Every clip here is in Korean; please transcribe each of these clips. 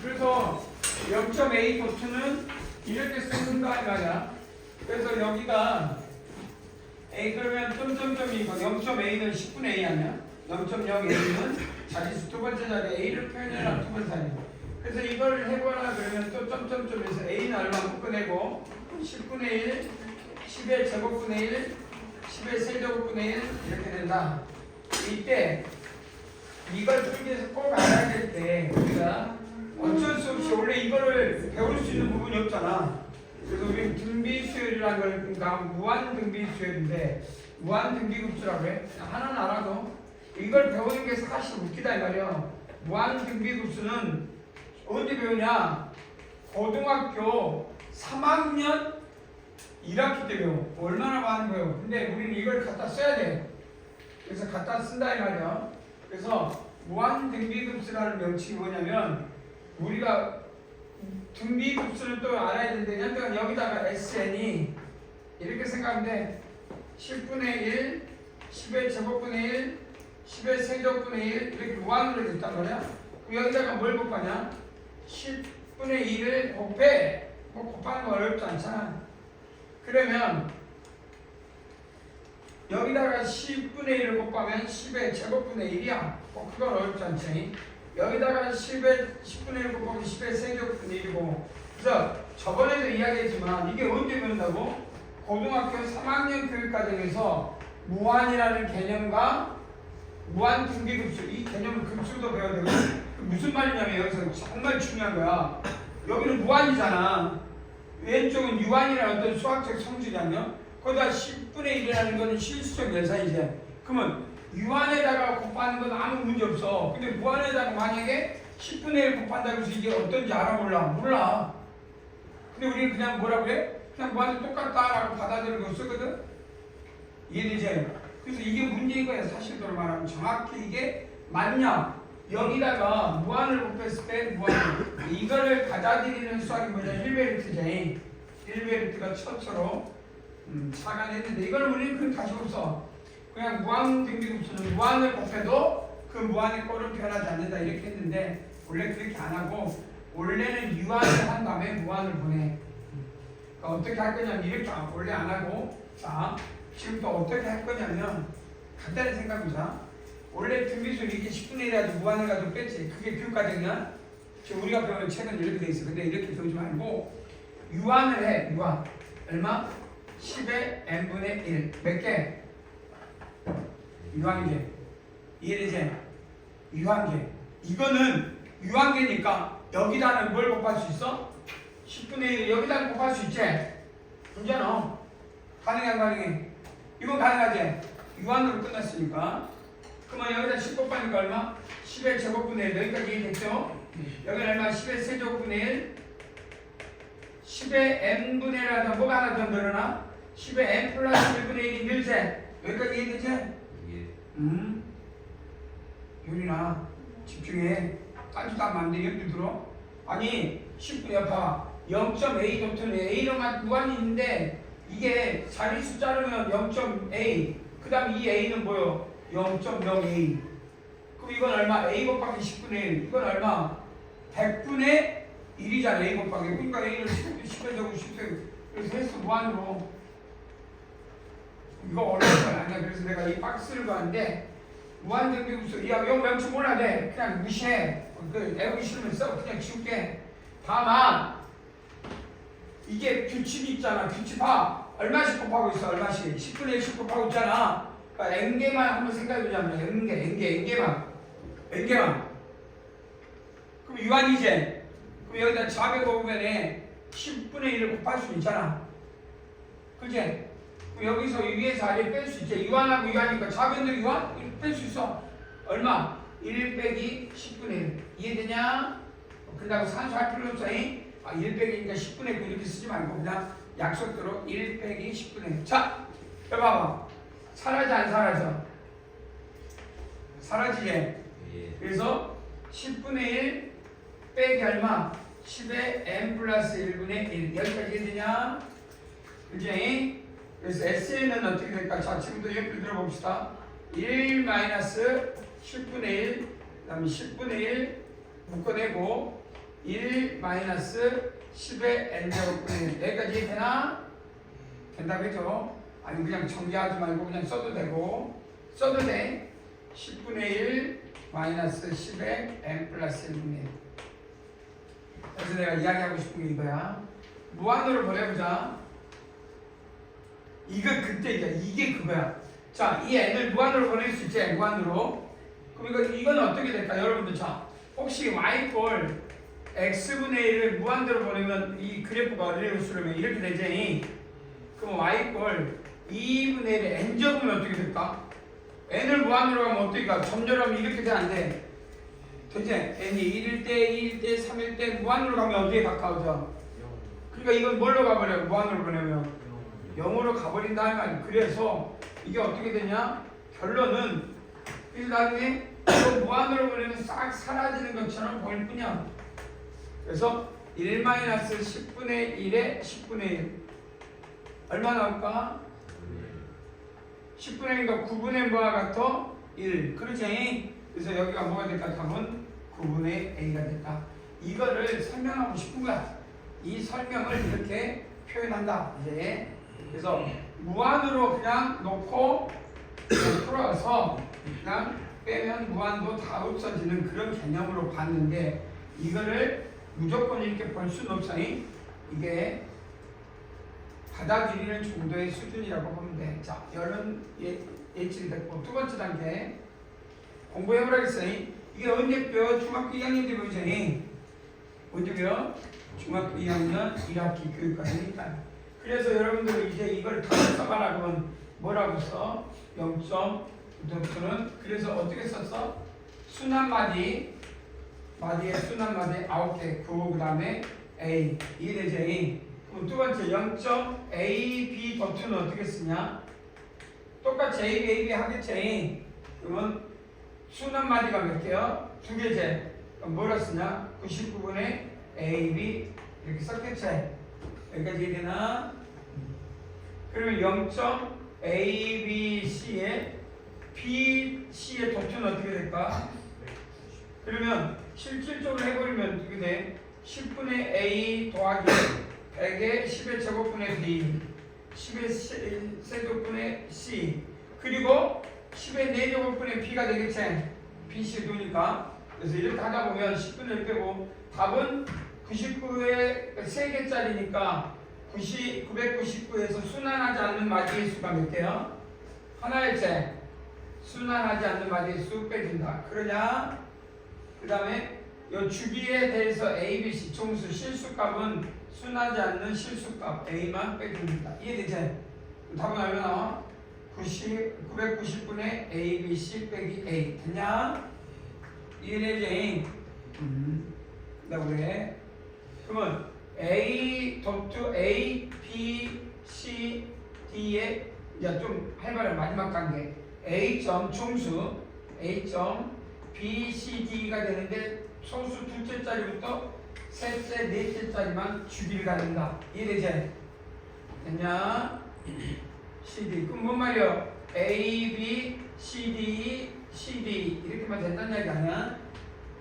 그래서 0.A 도트는 이렇게 쓴다 이 말이야. 그래서 여기가 A 그러면 점점점이고 0.A는 10분의 A 아니야? 0.0A는 자리수 두 번째 자리에 A를 표현해라 두 번째 자리. 그래서 이걸 해보라 그러면 또 점점점에서 A는 얼마 묶어내고 10분의 1, 10의 제곱분의 1, 10의 세제곱분의 1 이렇게 된다. 이때 이걸 풀기 위해서 꼭 알아야 될 때 우리가 어쩔 수 없이 원래 이거를 배울 수 있는 부분이 없잖아. 그래서 우리 등비수열이라는 걸 그러니까 무한등비수열인데 무한등비급수라고 해. 하나는 알아도 이걸 배우는 게 사실 웃기다 이 말이야. 무한등비급수는 언제 배우냐? 고등학교 3학년 1학기 때 배워. 얼마나 많이 배워. 근데 우리는 이걸 갖다 써야 돼. 그래서 갖다 쓴다 이 말이야. 그래서 무한등비급수라는 명칭이 뭐냐면 우리가 등비급수를 또 알아야 되는데 현재는 여기다가 SN이 이렇게 생각하면 돼. 10분의 1, 10의 제곱분의 1, 10의 세제곱분의 1 이렇게 무한으로 됐단 말이야. 그럼 여기다가 뭘 곱하냐? 10분의 1을 곱해. 뭐 곱하는 거 어렵지 않잖아. 그러면 여기다가 10분의 1을 곱하면 10의 제곱분의 1이야. 뭐 그건 어렵지 않지. 여기다가 10분의 1을 곱하면 10의 세제곱분의 1이고. 그래서 저번에도 이야기했지만 이게 언제 배운다고? 고등학교 3학년 교육과정에서 무한이라는 개념과 무한등비급수 이 개념을 급수도 배워야 되고 무슨 말이냐면 여기서 정말 중요한 거야. 여기는 무한이잖아. 왼쪽은 유한이라는 어떤 수학적 성질이냐면 거기다 10분의 1이라는 거는 실수적 연산이지. 그러면 유한에다가 곱하는 건 아무 문제 없어. 근데 무한에다가 만약에 10분의 1 곱한다고 해서 이게 어떤지 알아 몰라? 몰라. 근데 우리는 그냥 뭐라고 해? 그냥 무한이 똑같다라고 받아들이고 쓰거든? 이해되지? 그래서 이게 문제인 거야. 사실대로 말하면 정확히 이게 맞냐? 여기다가 무한을 곱했을 때 무한 이거를 받아들이는 수학이 뭐냐? 힐베르트지. 힐베르트가 처처로 차관했는데 이걸 우리는 그렇게 가지고 없어. 그냥 무한등비급수는 무한을 곱해도 그 무한의 꼴은 변하지 않는다 이렇게 했는데 원래 그렇게 안 하고 원래는 유한을 한 다음에 무한을 보내. 그러니까 어떻게 할 거냐면 이렇게 원래 안 하고 자 지금부터 어떻게 할 거냐면 간단히 생각해보자. 원래 등비수 이렇게 10분의 1 해가지고 무한을 가지고 뺐지. 그게 교육과정이야. 지금 우리가 배우는 책은 이렇게 돼 있어. 근데 이렇게 배우지 말고 유한을 해. 유한 얼마? 10의 n분의 1 몇 개? 유한계. 이해되지? 유한계. 이거는 유한계니까 여기다는 뭘 곱할 수 있어? 10분의 1 여기다 곱할 수 있지? 문제는 가능해 안 가능해? 이건 가능하지? 유한으로 끝났으니까. 그러면 여기다 10 곱하니까 얼마? 10의 제곱분의 1 여기까지 이해됐죠? 여기는 얼마? 10의 세제곱분의 1 10의 n분의 1 하다 뭐가 하나 더 늘어나? 10의 n 플러스 1분의 1이 늘세. 여기까지 이해되지? 예. 유리나 집중해. 딴짓도 하면 안 돼. 예를 들어. 아니 10분의 봐. 0.A 도트는 A로만 무한이 있는데 이게 자리수 자르면 0.A 그 다음 이 A는 뭐요? 0.0A. 그럼 이건 얼마? A 곱하기 10분의 1. 이건 얼마? 100분의 1이잖아. A 곱하기. 그러니까 A는 10에 되고 10에 그래서 횟수 무한으로. 이거 어려운 건 아니야. 그래서 내가 이 박스를 봤는데 무한등비급수 야 이거 명칭 몰라야 돼. 그냥 무시해. 그 애우기 싫으면 써. 그냥 지울게. 다만 이게 규칙이 있잖아. 규칙 봐. 얼마씩 곱하고 있어. 얼마씩. 10분의 1씩 곱하고 있잖아. 그러니까 n개만 한번 생각해보자면 n개만. 그럼 유한이지. 그럼 여기다 좌변 보면에 10분의 1을 곱할 수 있잖아. 그치? 여기서 위에서 아래 뺄 수 있지. 유한하고 유한이니까 좌변도 유한? 뺄 수 있어. 얼마? 1 빼기 10분의 1. 이해되냐? 그런다고 산수할 필요 없어. 1 빼기니까 10분의 9 이렇게 쓰지 말고 그냥 약속대로 1 빼기 10분의 1. 자, 여기 봐봐. 사라져 안 사라져? 사라지지? 예. 그래서 10분의 1 빼기 얼마? 10의 n 플러스 1분의 1. 여기까지 이해되냐? 그지? 그래서 SN은 어떻게 될까? 자, 지금부터 예를 들어봅시다. 1 마이너스 10분의 1, 그 다음에 10분의 1 묶어내고 1 마이너스 10의 n제곱분의 1 여기까지 되나? 된다고 했죠? 아니 그냥 정리하지 말고 그냥 써도 되고 써도 돼. 10분의 1 마이너스 10의 n 플러스 1분의 1. 그래서 내가 이야기하고 싶은 게 이거야. 무한으로 보내보자. 이거 그때 이게 그거야. 자, 이 n을 무한으로 보낼 수 있지? 무한으로. 그럼 이건 어떻게 될까? 여러분들 자, 혹시 y꼴 x분의 1을 무한대로 보내면 이 그래프가 레이어스로면 이렇게 되지? 그럼 y꼴 2분의 1의 n제곱은 어떻게 될까? n을 무한으로 가면 어떻게 가? 점유하면 이렇게 돼 안 돼? 되지? n이 1일 때, 2일 때, 3일 때 무한으로 가면 어디에 가까워져? 그러니까 이건 뭘로 가버려? 무한으로 보내면 0으로 가버린다 할 말이야. 그래서 이게 어떻게 되냐? 결론은 나중에 이거 무한으로 보내면 싹 사라지는 것처럼 보일 뿐이야. 그래서 1-10분의 1에 10분의 1 얼마 나올까? 10분의 1과 9분의 뭐가 같아? 1 그렇지? 그래서 여기가 뭐가 될까? 답은 9분의 a가 됐다. 이거를 설명하고 싶은 거야. 이 설명을 이렇게 표현한다. 이제 그래서 무한으로 그냥 놓고 그냥 풀어서 그냥 빼면 무한도 다 없어지는 그런 개념으로 봤는데 이거를 무조건 이렇게 볼 수는 없어. 이게 받아들이는 정도의 수준이라고 보면 돼. 자, 이런 예측이 됐고 두 번째 단계 공부해보라 했어요. 이게 언제 배워? 중학교 2학년 때 배우잖아요. 언제 배워? 중학교 2학년 1학기 교육과정이니까. 그래서 여러분들 이제 이걸 다 써봐라 그러면 뭐라고 써? 0.부터는 그래서 어떻게 썼어? 순환마디 마디에 순환마디 9개 9 그 다음에 A 이해되죠? A 그럼 두 번째 0.AB 더투는 어떻게 쓰냐? 똑같이 A, B, A, B 하겠지? 그러면 순환마디가 몇 개요? 두 개제 그럼 뭐라 쓰냐? 99분의 A, B 이렇게 썼겠지? 여기까지 이해되나? 그러면 0.ABC에 BC의 도표는 어떻게 될까? 그러면 실질적으로 해버리면 어떻게 돼? 10분의 A 더하기 100의 10의 제곱분의 B 10의 세제곱분의 C 그리고 10의 4제곱분의 B가 되겠지? BC 도니까 그래서 이렇게 하다 보면 10분의 1 빼고 답은 99의 3개짜리니까 999에서 순환하지 않는 마디의 수가 몇 개요? 하나일째 순환하지 않는 마디의 수 빼준다. 그러냐? 그 다음에 이 주기에 대해서 A, B, C 총수 실수값은 순환하지 않는 실수값 A만 빼줍니다. 이해되지? 답은 얼마 나와? 990분의 A, B, C 빼기 A 됐냐? 이해되지? 그래. 그러면 A 도트 A, B, C, D에 이제 좀 해봐라. 마지막 단계 A 점 총수 A 점 B, C, D가 되는데 소수 둘째 자리부터 셋째, 넷째 자리만 주기를 가린다. 이해되지? 됐냐? C, D 그럼 뭔 말이야? A, B, C, D, C, D 이렇게만 된다는 얘기 아니야?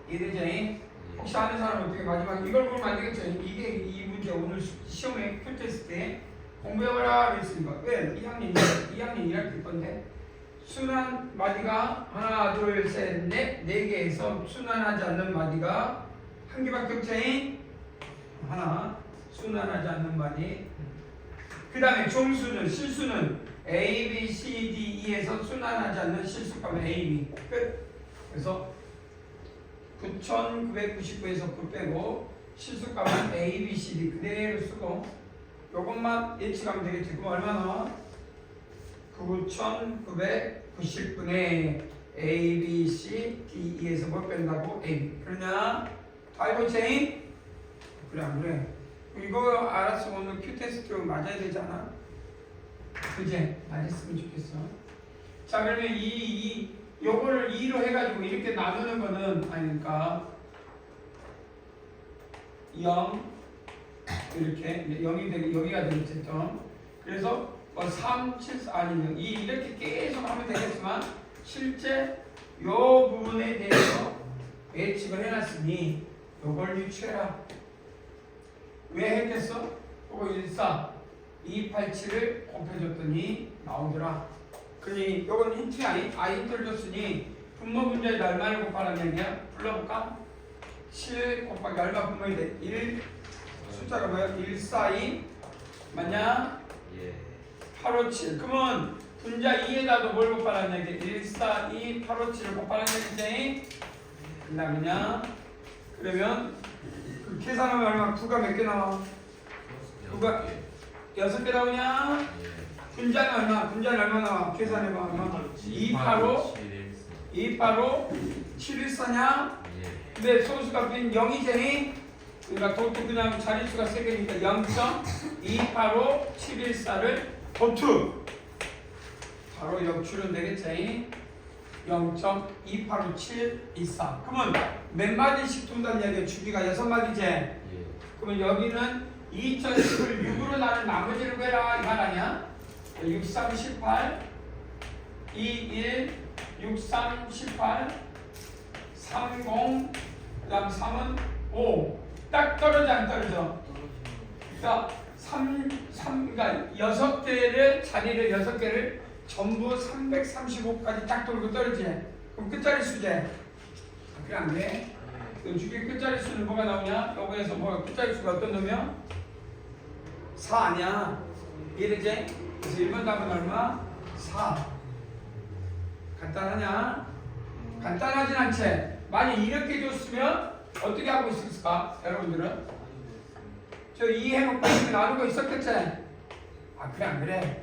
이해되지? 혹시 아는 사람 어떻게 마지막 이걸 보면 안 되겠죠? 이게 이 문제 오늘 시험에 풀 테스트 때 공부해봐라 그랬으니까 왜? 2학년 1학기 건데 순환 마디가 하나 둘셋넷 4개에서 순환하지 않는 마디가 한 개밖에 없지? 하나 순환하지 않는 마디 그 다음에 종수는 실수는 A, B, C, D, E에서 순환하지 않는 실수값은 A, B 끝. 그래서 9,999에서 9 빼고 실수값은 A, B, C, D 그대로 쓰고 요것만 예측하면 되겠지. 그럼 얼마 나와? 9,990분의 A, B, C, D, E에서 뭘 뺀다고? A, B 그러냐? 다이버 체인? 그래 안 그래? 이거 알았으면 오늘 큐 테스트 맞아야 되잖아. 그지? 맞았으면 좋겠어. 자 그러면 요거를 2로 해가지고 이렇게 나누는 거는 아니니까 0 이렇게 0이 되고 여기가 되겠지 좀. 그래서 3, 7, 4 아니면 2 이렇게 계속 하면 되겠지만 실제 요 부분에 대해서 예측을 해놨으니 요걸 유추해라. 왜 했겠어? 그거 14 287을 곱해줬더니 나오더라. 그러니 요건 힌트야. 힌트를 줬으니 분모 문제에다 얼마를 곱하라는 얘기야? 불러볼까? 7 곱하기 얼마 분모이 돼? 1 숫자가 뭐야? 142 맞냐? 예. 857. 그러면 분자 2에다도 뭘 곱하라는 얘기? 142 857을 곱하라는 얘기지? 그냥 그러면 그 계산하면 얼마? 9가 몇 개 나와? 9가 6개 나오냐? 분자는 얼마? 분자는 얼마 나와? 계산해봐. 얼마? 285 714냐? 근데 소수값인 0이제니? 그러니까 도트 그냥 자릿수가 3개니까 0.285714를 도트 바로 역출은 되겠지? 0.285724. 그러면 몇 마디씩 돈다는 얘기야? 주기가 6마디지? 그러면 여기는 2010을 6으로 나눈 나머지를 구해라 이 말 아니야? 6, 3, 18 2, 1 6, 3, 18 3, 0 그 다음 3은 5 딱 떨어져 안 떨어져? 그러니까 그러니까 6개를 자리를 6개를 전부 335까지 딱 돌고 떨어지지? 그럼 끝자리 수제? 그래 안 돼? 그럼 주기 끝자리 수는 뭐가 나오냐? 여기에서 뭐 끝자리 수가 어떤 놈이야? 4 아니야? 이해되지? 그래서 1번 답은 얼마? 4. 간단하냐? 간단하진 않지? 만약 이렇게 줬으면 어떻게 하고 있을까? 여러분들은? 저 2 해놓고 이렇게 나누고 있었겠지? 아 그래 안 그래?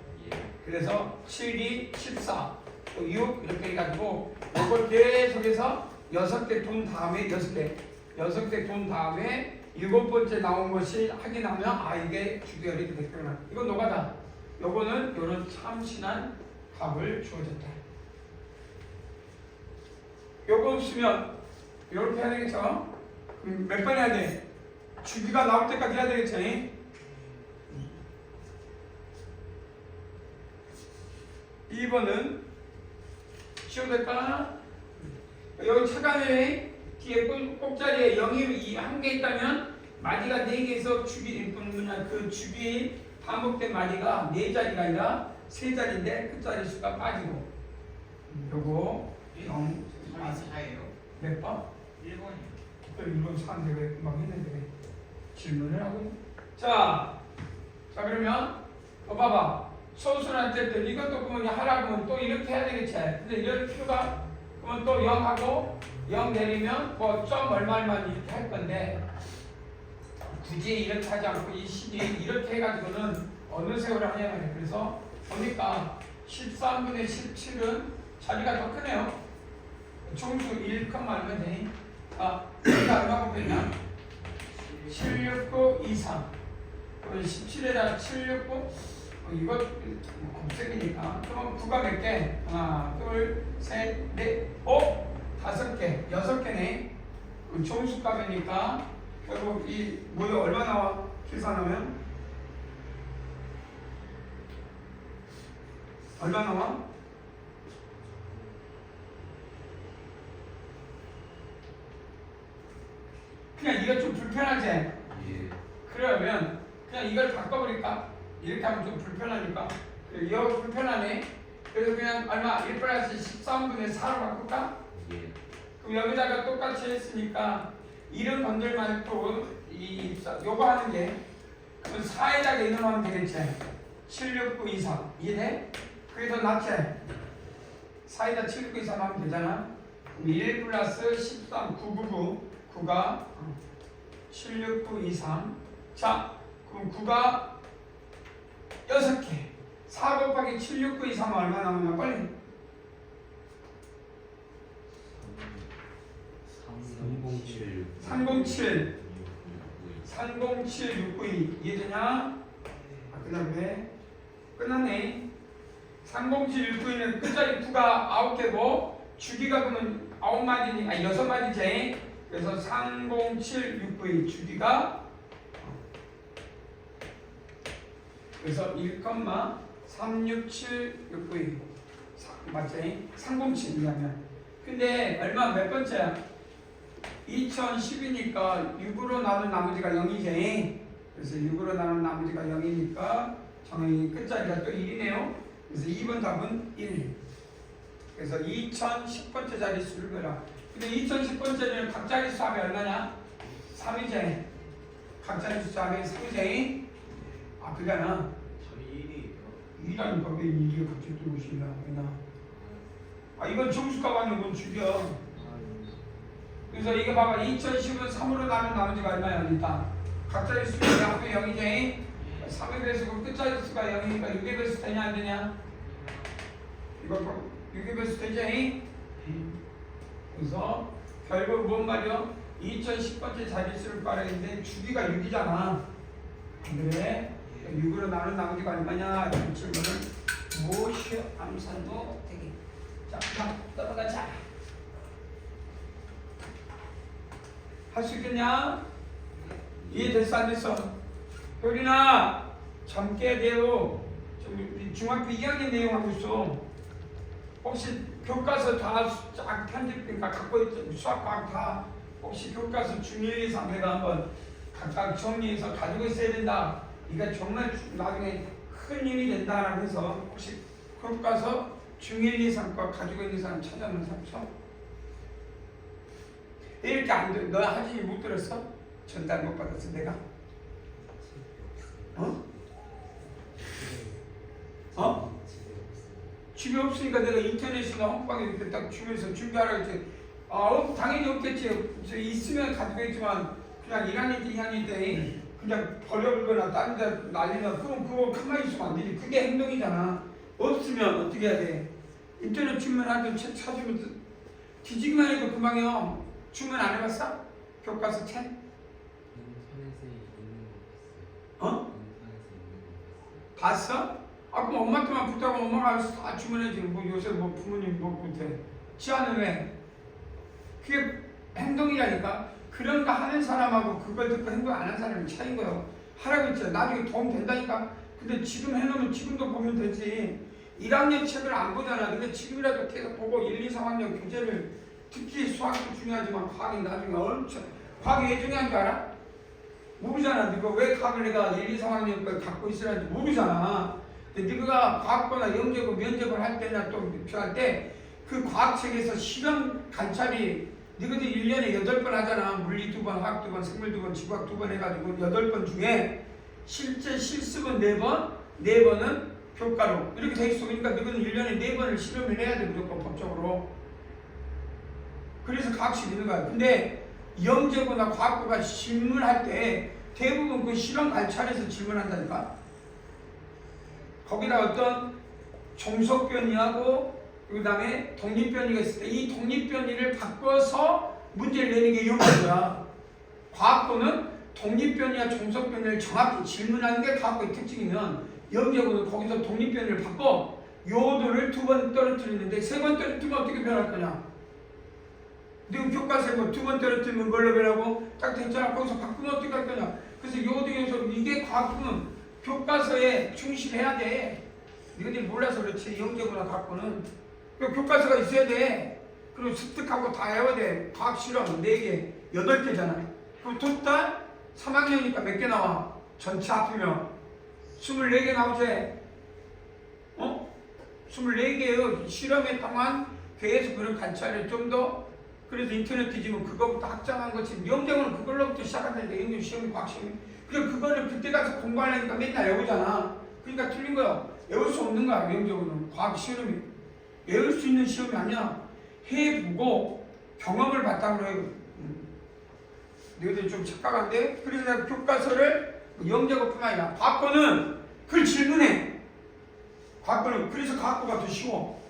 그래서 7, 2, 14, 또 6 이렇게 해가지고 이걸 계속해서 6개 돈 다음에 6개 돈 다음에 7번째 나온 것이 확인하면 아 이게 주기가 이렇게 됐구나. 이건 노가다. 요거는 요런 참신한 값을 주어졌다. 요거 쓰면 요렇게 해야 되겠죠? 몇 번 해야 돼? 주기가 나올 때까지 해야 되겠죠? 2번은 쉬워될까? 여기 차간에 뒤에 꼭자리에 0이 한 개 있다면 마디가 4개에서 주기 그 주기 반복된 마디가 4자리가 아니라 3자리인데 끝자리 수가 빠지고 요거 0 4예요. 몇 번? 1번이요. 또 1번 4인데 왜 금방 했는데 왜 질문을 하고 있니? 자 그러면 봐봐. 소수한테 또 이것도 그러면 하라고 하면 또 이렇게 해야 되겠지. 근데 이럴 필요가 그러면 또 0하고 0 내리면 뭐 점 얼마만 이렇게 할 건데 굳이 이렇게 하지 않고 이 식이 이렇게 해가지고는 어느 세월을 하냐 말이야. 그래서 보니까 13분의 17은 자리가 더 크네요. 총수 1, 얼마 되니? 여기가 얼마 곱했냐? 769, 23. 그럼 17에다가 769 이거 곱셈이니까 그럼 9가 몇 개? 하나, 둘, 셋, 넷, 5개, 6개네. 그럼 총수값이니까 결국 이 뭐야 얼마 나와? 계산하면 얼마 나와? 그냥 이거 좀 불편하지? 그러면 그냥 이걸 바꿔버릴까? 이렇게 하면 좀 불편하니까 이거 불편하네. 그래서 그냥 얼마? 1 플러스 13분의 4로 바꿀까? 그럼 여기다가 똑같이 했으니까 이름 건들만 해도 요거 하는 게 그럼 4에다가 이놈하면 되겠지? 769, 23 이해돼? 그게 더 낫지? 4에다 769, 23 하면 되잖아. 그럼 1 플러스 13, 999 9가 769, 23 자 그럼 9가 6개 4 곱하기 769, 23은 얼마 나오냐 빨리 307 692 이해되냐? 그 다음에 끝났네. 307 692는 끝자리 9가 9개고 주기가 그러면 9마디니 아니 6마디지. 그래서 307 692 주기가 그래서 1,367 692 맞지? 307 이하면 근데 얼마 몇 번째야? 2010이니까 6으로 나눈 나머지가 0이지. 그래서 6으로 나눈 나머지가 0이니까 정의 끝자리가 또 1이네요. 그래서 2번 답은 1. 그래서 2010번째 자릿수를 그려. 근데 2010번째는 각자릿수 합이 얼마냐? 3이제. 각자릿수 합이 3이제. 아, 그잖아. 저희 1이에요. 2라니까 왜 1이 갑자기 또 오시냐? 아, 이건 정수값 아니고 이건 죽여. 그래서 이게 봐봐. 2010은 3으로 나눈 나머지가 얼마야? 일단. 각자릿수가 합이 0이제. 3의 배수고 끝자릿수가 0이니까 6의 배수 되냐 안 되냐? 이거 6의 배수 되지? 그래서 결국 뭔 말이요? 2010번째 자릿수를 빠르는데 주기가 6이잖아. 그래? 6으로 나눈 나머지가 얼마냐? 이런 질문은 무엇이 암산도 되게. 자, 넘어가자. 할 수 있겠냐? 이해됐어 안 됐어? 효린아 잠 깨야 돼요. 중학교 2학년 내용 하고 있어. 혹시 교과서 다 편집니까 갖고 있죠? 수학과학 다 혹시 교과서 중1, 2, 3 내가 한번 각각 정리해서 가지고 있어야 된다. 이게 정말 나중에 큰 힘이 된다라고 해서 혹시 교과서 중1, 2, 3과 가지고 있는 사람 찾아놓은 사람 처음? 이렇게 안 돼. 너 하진이 못 들었어? 전달 못 받았어 내가? 어? 어? 집에 없으니까 내가 인터넷이나 홈방에 이렇게 딱 주면서 준비하라고 했지. 당연히 없겠지. 있으면 가지고 있지만 그냥 1학년 때 2학년 때 그냥 버려버리거나 다른 데 날리면 그거 가만히 있으면 안 되지. 그게 행동이잖아. 없으면 어떻게 해야 돼? 인터넷 주문하든 책 찾으면 뒤지기만 해도 금방이요. 주문 안 해봤어? 교과서 책? 인터넷에 있는 거 어? 봤어요. 인터넷에 있는 거 봤어? 아 그럼 엄마한테만 붙잡고 엄마가 알아서 다 주문해지. 뭐 요새 뭐 부모님 뭐 못해. 치아는 왜? 그게 행동이라니까. 그런 거 하는 사람하고 그걸 듣고 행동 안 하는 사람이 차이인 거예요. 하라고 했죠. 나중에 도움 된다니까. 근데 지금 해놓으면 지금도 보면 되지. 1학년 책을 안 보잖아. 근데 지금이라도 계속 보고 1, 2, 3학년 교재를 특히 수학도 중요하지만 과학이 나중에 엄청 과학이 왜 중요한 줄 알아? 모르잖아. 네가 왜 과학을 내가 1, 2, 3학년 걸 갖고 있으라는지 모르잖아. 근데 네가 과학거나 영재고 면접을 할 때나 또 필요할 때 그 과학책에서 실험 관찰이 너희들 1년에 8번 하잖아. 물리 2번, 화학 2번, 생물 2번, 지구학 2번 해가지고 8번 중에 실제 실습은 4번, 4번은 교과로 이렇게 돼 있어. 그러니까 너희는 1년에 4번을 실험을 해야 돼. 무조건 법적으로. 그래서 과학식 있는 거야. 근데 영재고나 과학고가 질문할 때 대부분 그 실험 관찰에서 질문한다니까. 거기다 어떤 종속변이하고 그 다음에 독립변이가 있을 때 이 독립변이를 바꿔서 문제를 내는 게 영재고야. 과학고는 독립변이와 종속변이를 정확히 질문하는 게 과학고의 특징이면 영재고는 거기서 독립변이를 바꿔 요도를 2번 떨어뜨리는데 3번 떨어뜨리면 어떻게 변할 거냐? 너 교과서에 뭐 2번 떨어뜨리면 뭘로 변하고 딱 됐잖아. 거기서 바꾸면 어떻게 할 거냐? 그래서 요도에서 이게 과학고는 교과서에 충실해야 돼. 너희들이 몰라서 그렇지. 영재고나 과학고는 교과서가 있어야 돼. 그리고 습득하고 다 해야 돼. 과학 실험 4개, 8개잖아. 그럼 토탈 3학년이니까 몇 개 나와? 전체 합이면 24개 나오지? 24개의 실험에 동안 계속 그런 관찰을 좀 더 그래서 인터넷 뒤지면 그거부터 확장한 거지. 영재고는 그걸로부터 시작한다니까. 영재 시험이 과학 시험이. 그래 그거를 그때 가서 공부하려니까 맨날 외우잖아. 그러니까 틀린 거야. 외울 수 없는 거야. 영재고는 과학 시험이. 외울 수 있는 시험이 아니야. 해보고 경험을 바탕으로 해. 너희들이 좀 착각한데? 그래서 내가 교과서를 영재고뿐만 아니라 과학고는 그걸 질문해. 과학고는 그래서 과학고가 더 쉬워.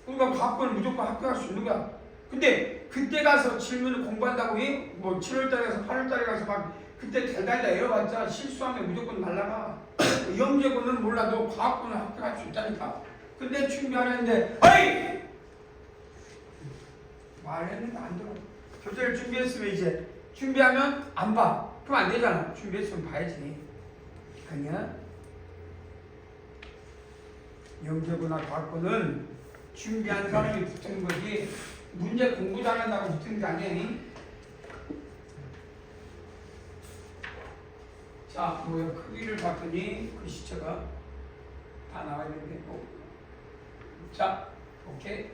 그러니까 과학고는 무조건 합격할 수 있는 거야. 근데 그때 가서 질문을 공부한다고 해? 뭐 7월달에 가서 8월달에 가서 막 그때 달달달 외워봤자 실수하면 무조건 날라가. 영재고는 몰라도 과학고는 합격할 수 있다니까. 근데 준비하는데 어이! 말했는데 안 들어. 교재를 준비했으면 이제 준비하면 안 봐. 그럼 안 되잖아. 준비했으면 봐야지. 아니야? 영재고나 과학고는 준비한 사람이 붙는 거지 문제 공부 잘한다고 붙는 게 아니야. 자, 뭐야? 크기를 봤더니 글씨체가 다 나와야 되는데. 자, 오케이.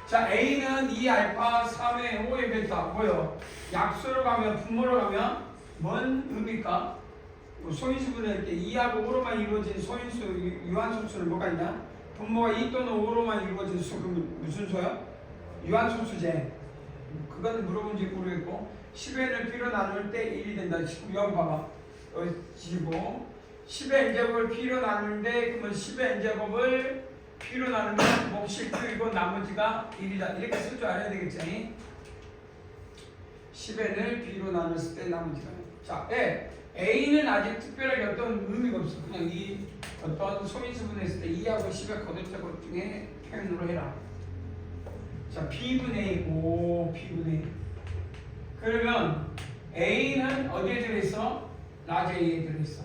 자, A는 2알파 3의 5의 베타. 뭐요? 약수로 가면, 분모로 가면 뭔 의미입니까? 뭐 소인수분해할 때 2하고 5로만 이루어진 소인수, 유한소수는 뭐가 있냐? 분모가 2 또는 5로만 이루어진 수, 그럼 무슨 수야? 유한소수제. 그건 물어본지 모르겠고, 10n을 B로 나눌 때 1이 된다. 여기 봐봐. 여기 지고 10의 n제곱을 B로 나누는데, 그러면 10의 n제곱을 B로 나누면 몫이 Q이고 나머지가 1이다. 이렇게 쓸 줄 알아야 되겠지? 10n을 B로 나눴을 때 나머지가. 자, A는 아직 특별하게 어떤 의미가 없어. 그냥 이 어떤 소인수분해 했을 때 2하고 10의 거듭제곱 중에 표현으로 해라. 자, B분의 5, B분의 1. 그러면 A는 어디에 들어있어? 라지 A에 들어있어.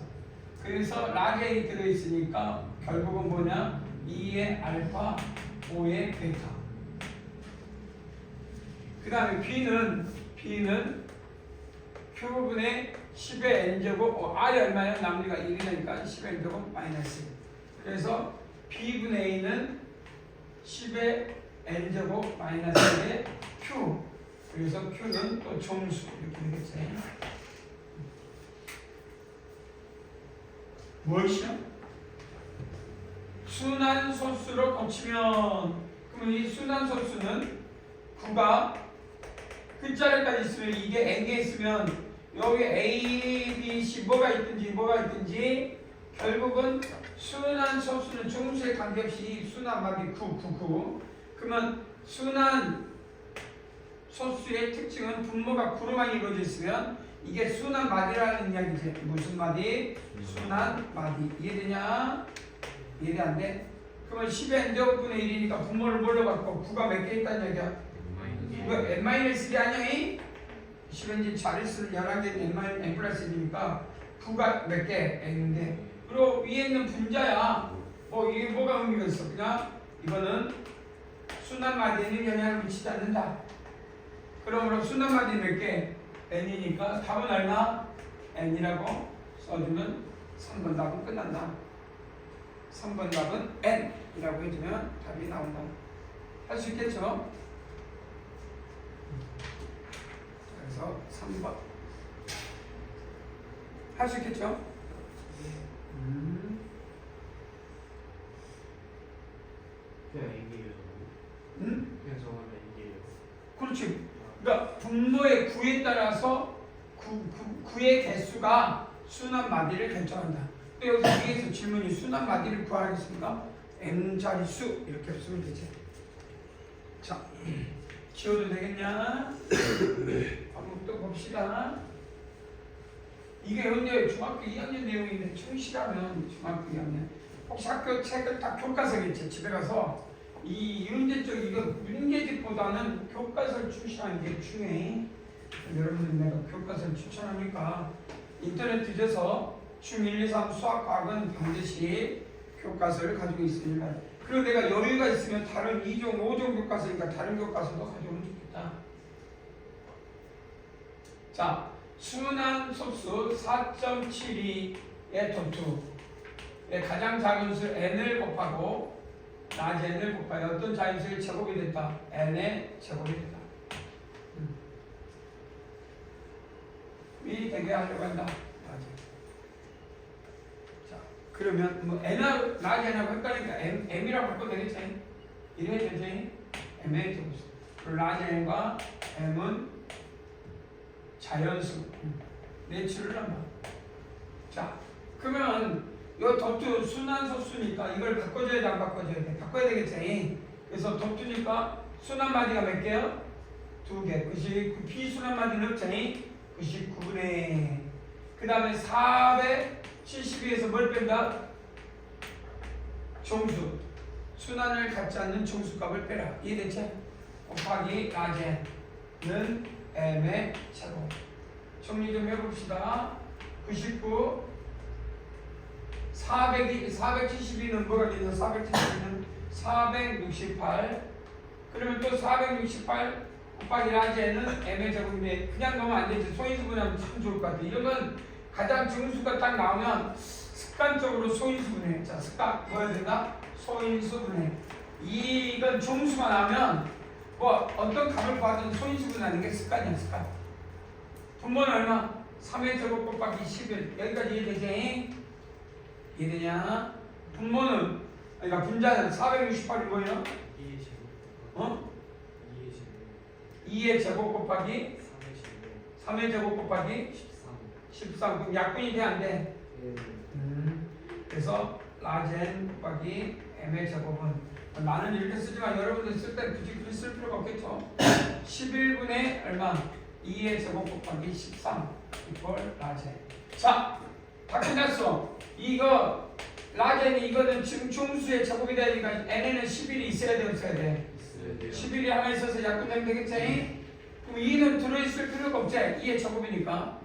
그래서 라지 A에 들어있으니까 결국은 뭐냐? 2의 알파, 5의 베타. 그 다음에 B는 Q분의 10의 n제곱, R이 얼마야? 나머지가 1이니까 10의 n제곱 마이너스 1. 그래서 B분의 A는 10의 n제곱 마이너스 1의 Q. 그래서 Q는 또 정수. 이렇게 되겠지. 무엇이요? 순환소수로 고치면, 그러면 이 순환소수는 9가 끝자리까지 있으면, 이게 n개 있으면 여기 A, B, C 뭐가 있든지 결국은 순환소수는 정수에 관계없이 순환마디 9. 그러면 순환소수의 특징은 분모가 9로만 이루어져 있으면 이게 순환마디라는 이야기지. 무슨 마디? 순환마디. 이해되냐? 이해 안 돼? 그러면 10의 n제곱분의 1이니까 분모를 뭘로 갖고 9가 몇 개 있다는 얘기야? 이거 n-1이 아니야? 10n지 자릿수를 11개 n 플러스 1이니까 9가 몇 개? n인데, 그리고 위에 있는 분자야. 이게 뭐가 의미가 있어? 그냥 이거는 순환마디에는 영향을 미치지 않는다. 그러므로 순환마디 몇 개? n이니까 답은 얼마? n이라고 써주면 3번 답은 끝난다. 3번 답은 n이라고 해주면 답이 나온다. 할 수 있겠죠? 그래서 3번 할 수 있겠죠? 그냥 N개예요. 그냥 정하면 N개예요. 그렇지. 그러니까 분모의 9에 따라서 9의 개수가 순환마디를 결정한다. 또 여기서 위에서 질문이 순환마디를 구하겠습니까? n자릿수 이렇게 쓰면 되지. 자, 지워도 되겠냐? 한번 또 봅시다. 이게 현재 중학교 2학년 내용인데 충실하면 중학교 2학년 혹시 학교 책을 다 교과서겠지. 집에 가서 이 문제적 이거 문제집보다는 교과서를 추천하는 게 중요해. 여러분들 내가 교과서를 추천하니까 인터넷 뒤져서 중 1, 2, 3 수학과학은 반드시 교과서를 가지고 있으길 바랍니다. 그리고 내가 여유가 있으면 다른 2종, 5종 교과서니까 다른 교과서도 가져오면 좋겠다. 자, 순환소수 4.72의 도투의 가장 작은 수 n을 곱하고 라지 n을 곱하여 어떤 자연수의 제곱이 됐다. n의 제곱이 됐다. 이 되게 하려고 한다. 라지. 자, 그러면 뭐 n하고 라지 n하고 헷갈리니까 m이라고 바꿔도 되겠지? 이래 되지? m의 제곱수. 라지 n과 m은 자연수. 내추럴 넘버. 자, 그러면 이 도투 순환소수니까 이걸 바꿔줘야 돼, 안 바꿔줘야 돼? 바꿔야 되겠지. 그래서 도투니까 순환마디가 몇 개요? 2개. 99. 비순환마디는 없지? 99분의. 그 다음에 472에서 뭘 뺀다? 정수. 순환을 갖지 않는 정수값을 빼라. 이해됐지? 곱하기 라지는 m의 제곱. 정리 좀 해봅시다. 99 472는 뭐가 되냐? 472는 468. 그러면 또 468 곱하기 라지에는 m의 제곱인데 그냥 넣으면 안 되지. 소인수분해하면 참 좋을 것 같아. 이런 건 가장 증수가 딱 나오면 습관적으로 소인수분해. 자, 습관 뭐 해야 된다? 소인수분해. 이건 정수가 나오면 뭐 어떤 값을 구하든 소인수분해하는 게 습관이야, 습관. 분모는 얼마? 3의 제곱 곱하기 11. 여기까지 이해되지? 이해되냐? 분모는 그러니까 분자는 468이 뭐예요? 2의 제곱. 어? 2의 제곱. 2의 제곱 곱하기 3의 제곱. 3의 제곱 곱하기 13. 13. 그럼 약분이 돼 안 돼? 예. 그래서 라젠 곱하기 m의 제곱은 나는 이렇게 쓰지만 여러분들 쓸 때 굳이 그렇게 쓸 필요가 없겠죠. 11분의 얼마? 2의 제곱 곱하기 13 이퀄 라젠. 자, 다 끝났어. 이거 라젠이 이거는 지금 중수의 제곱이 되니까 n에는 11이 있어야 돼, 없어야 돼? 있어야 돼요. 11이 하나 있어서 약분되면 되겠지? 그럼 2는 들어있을 필요가 없지? 2의 제곱이니까.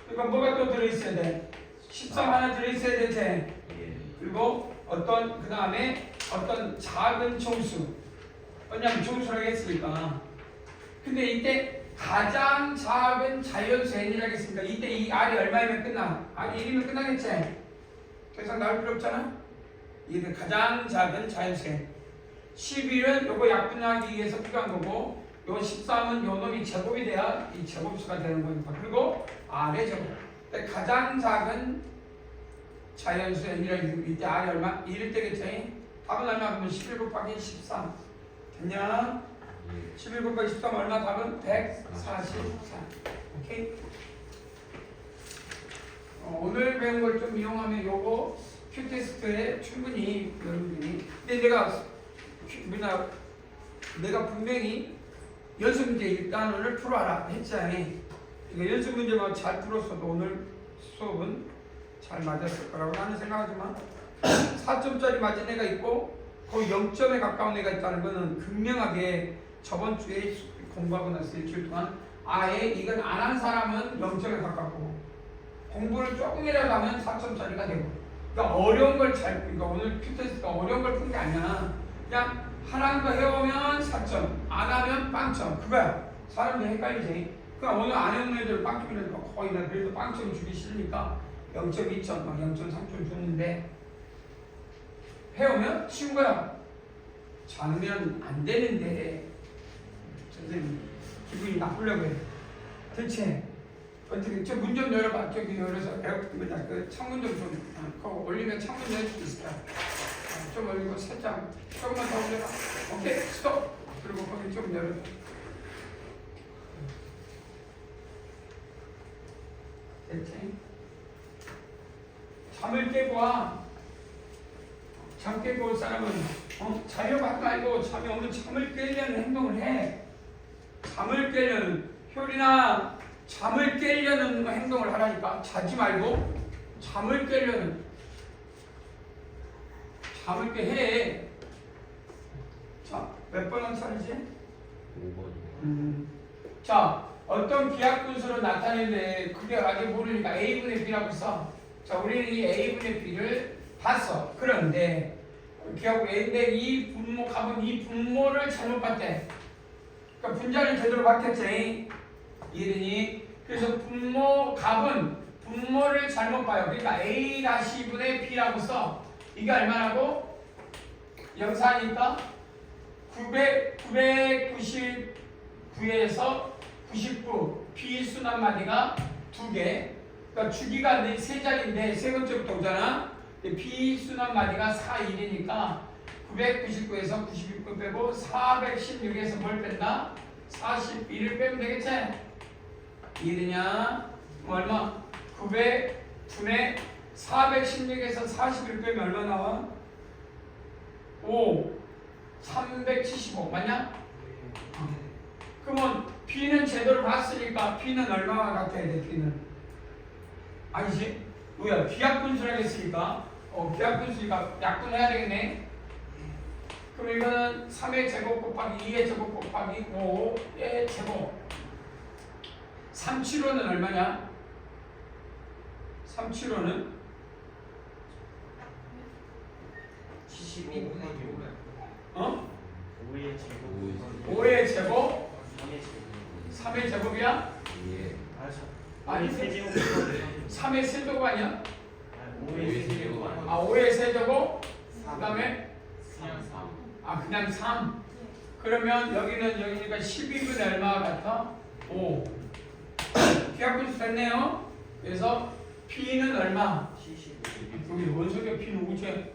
그러니까 뭐가 또 들어있어야 돼? 13 하나 들어있어야 되지? 예. 그리고 어떤 그 다음에 어떤 작은 정수. 왜냐면 정수라고 했으니까. 근데 이때 가장 작은 자연수 n이라고 했으니까 이때 이 r이 얼마이면 끝나? r이 1이면 끝나겠지? 더 이상 나올 필요 없잖아? 이게 가장 작은 자연수 n. 11은 요거 약분하기 위해서 필요한 거고 요 13은 요 놈이 제곱이 돼야 이 제곱수가 되는 거니까. 그리고 r의 제곱. 근데 가장 작은 자연수 n이라고 이때 r이 얼마? 1일 때겠지? 답은 얼마? 그러면 11 곱하기 13 됐냐? 11 곱하기 13 얼마? 답은 144. 오케이? 오늘 배운 걸 좀 이용하면 요거 큐테스트에 충분히 여러분들이 근데 내가 분명히 연습 문제 일단 오늘 풀어라 했잖아요. 그러니까 연습 문제만 잘 풀었어도 오늘 수업은 잘 맞았을 거라고 나는 생각하지만 4점짜리 맞은 애가 있고 거의 0점에 가까운 애가 있다는 거는 극명하게 저번 주에 공부하고 나서 일주일 동안 아예 이건 안 한 사람은 0점에 가깝고 공부를 조금이라도 하면 4점짜리가 되고 그러니까 어려운 걸 그러니까 오늘 큐테스트가 어려운 걸 푼 게 아니야. 그냥 하나인 거 해오면 4점 안 하면 빵점 그거야. 사람들이 헷갈리지. 그러니까 오늘 안 해온 애들 빵점이니까 거의 나 그래도 빵점 주기 싫으니까 0.2점 막 0.3점 줬는데 해오면 쉬운 거야. 잘하면 안 되는데 선생님 기분이 나쁘려고 해. 대체 어떻게 저 문 좀 열어봐. 저기 열어서 그 창문 좀 올리면 창문 열 수 있을까? 좀 올리고 살짝 조금만 더 올려봐. 오케이 스톱. 그리고 거기 좀 열어줘. 됐지? 잠을 깨고 와. 잠 깨고 올 사람은 자려받지 말고 잠이 오면 잠을 깨려는 행동을 해. 잠을 깨려는 효리나 잠을 깨려는 행동을 하라니까. 자지 말고 잠을 깨려는 잠을 깨 해. 자, 몇 번 한 차례지? 5번이요. 자, 어떤 기하분수로 나타내는데 그게 아직 모르니까 a분의 b라고 써. 자, 우리는 이 a분의 b를 봤어. 그런데 기하고 a인데 이 분모 값은 이 분모를 잘못 봤대. 그러니까 분자를 제대로 봤겠지. 이해되니? 그래서 분모 값은 분모를 잘못 봐요. 그러니까 a-분의 b라고 써. 이게 얼마라고? 영사니까 999에서 99 비순환 마디가 2개. 그러니까 주기가 3자리인데 세 번째부터 오잖아. 비순환 마디가 4, 1이니까 999에서 96 빼고 416에서 뭘 뺀다? 41을 빼면 되겠지? 이해되냐? 얼마? 900분의 416에서 41 빼면 얼마 나와? 5 375 맞냐? 그러면 B는 제대로 봤으니까 B는 얼마와 같아야 돼? B는 아니지? 뭐야? 비약분수라고 했으니까 비약분수니까 약분해야 되겠네. 그럼 이거는 3의 제곱 곱하기 2의 제곱 곱하기 5의 제곱 375는 얼마냐? 375는 72 곱하기 5의 제곱 5의 제곱 5의 제곱 3의 제곱 3의 제곱이야? 예. 아니, 3의 세제곱 아니야? 5의 세제곱 아니야? 아, 5의 세제곱? 그 다음에? 그냥 3. 아, 그냥 3. 그러면 여기는 여기니까 12분의 얼마가 같아? 5. 기하분수 됐네요. 그래서 B는 얼마? 75. 여기 뭔 소리야? B는 5지?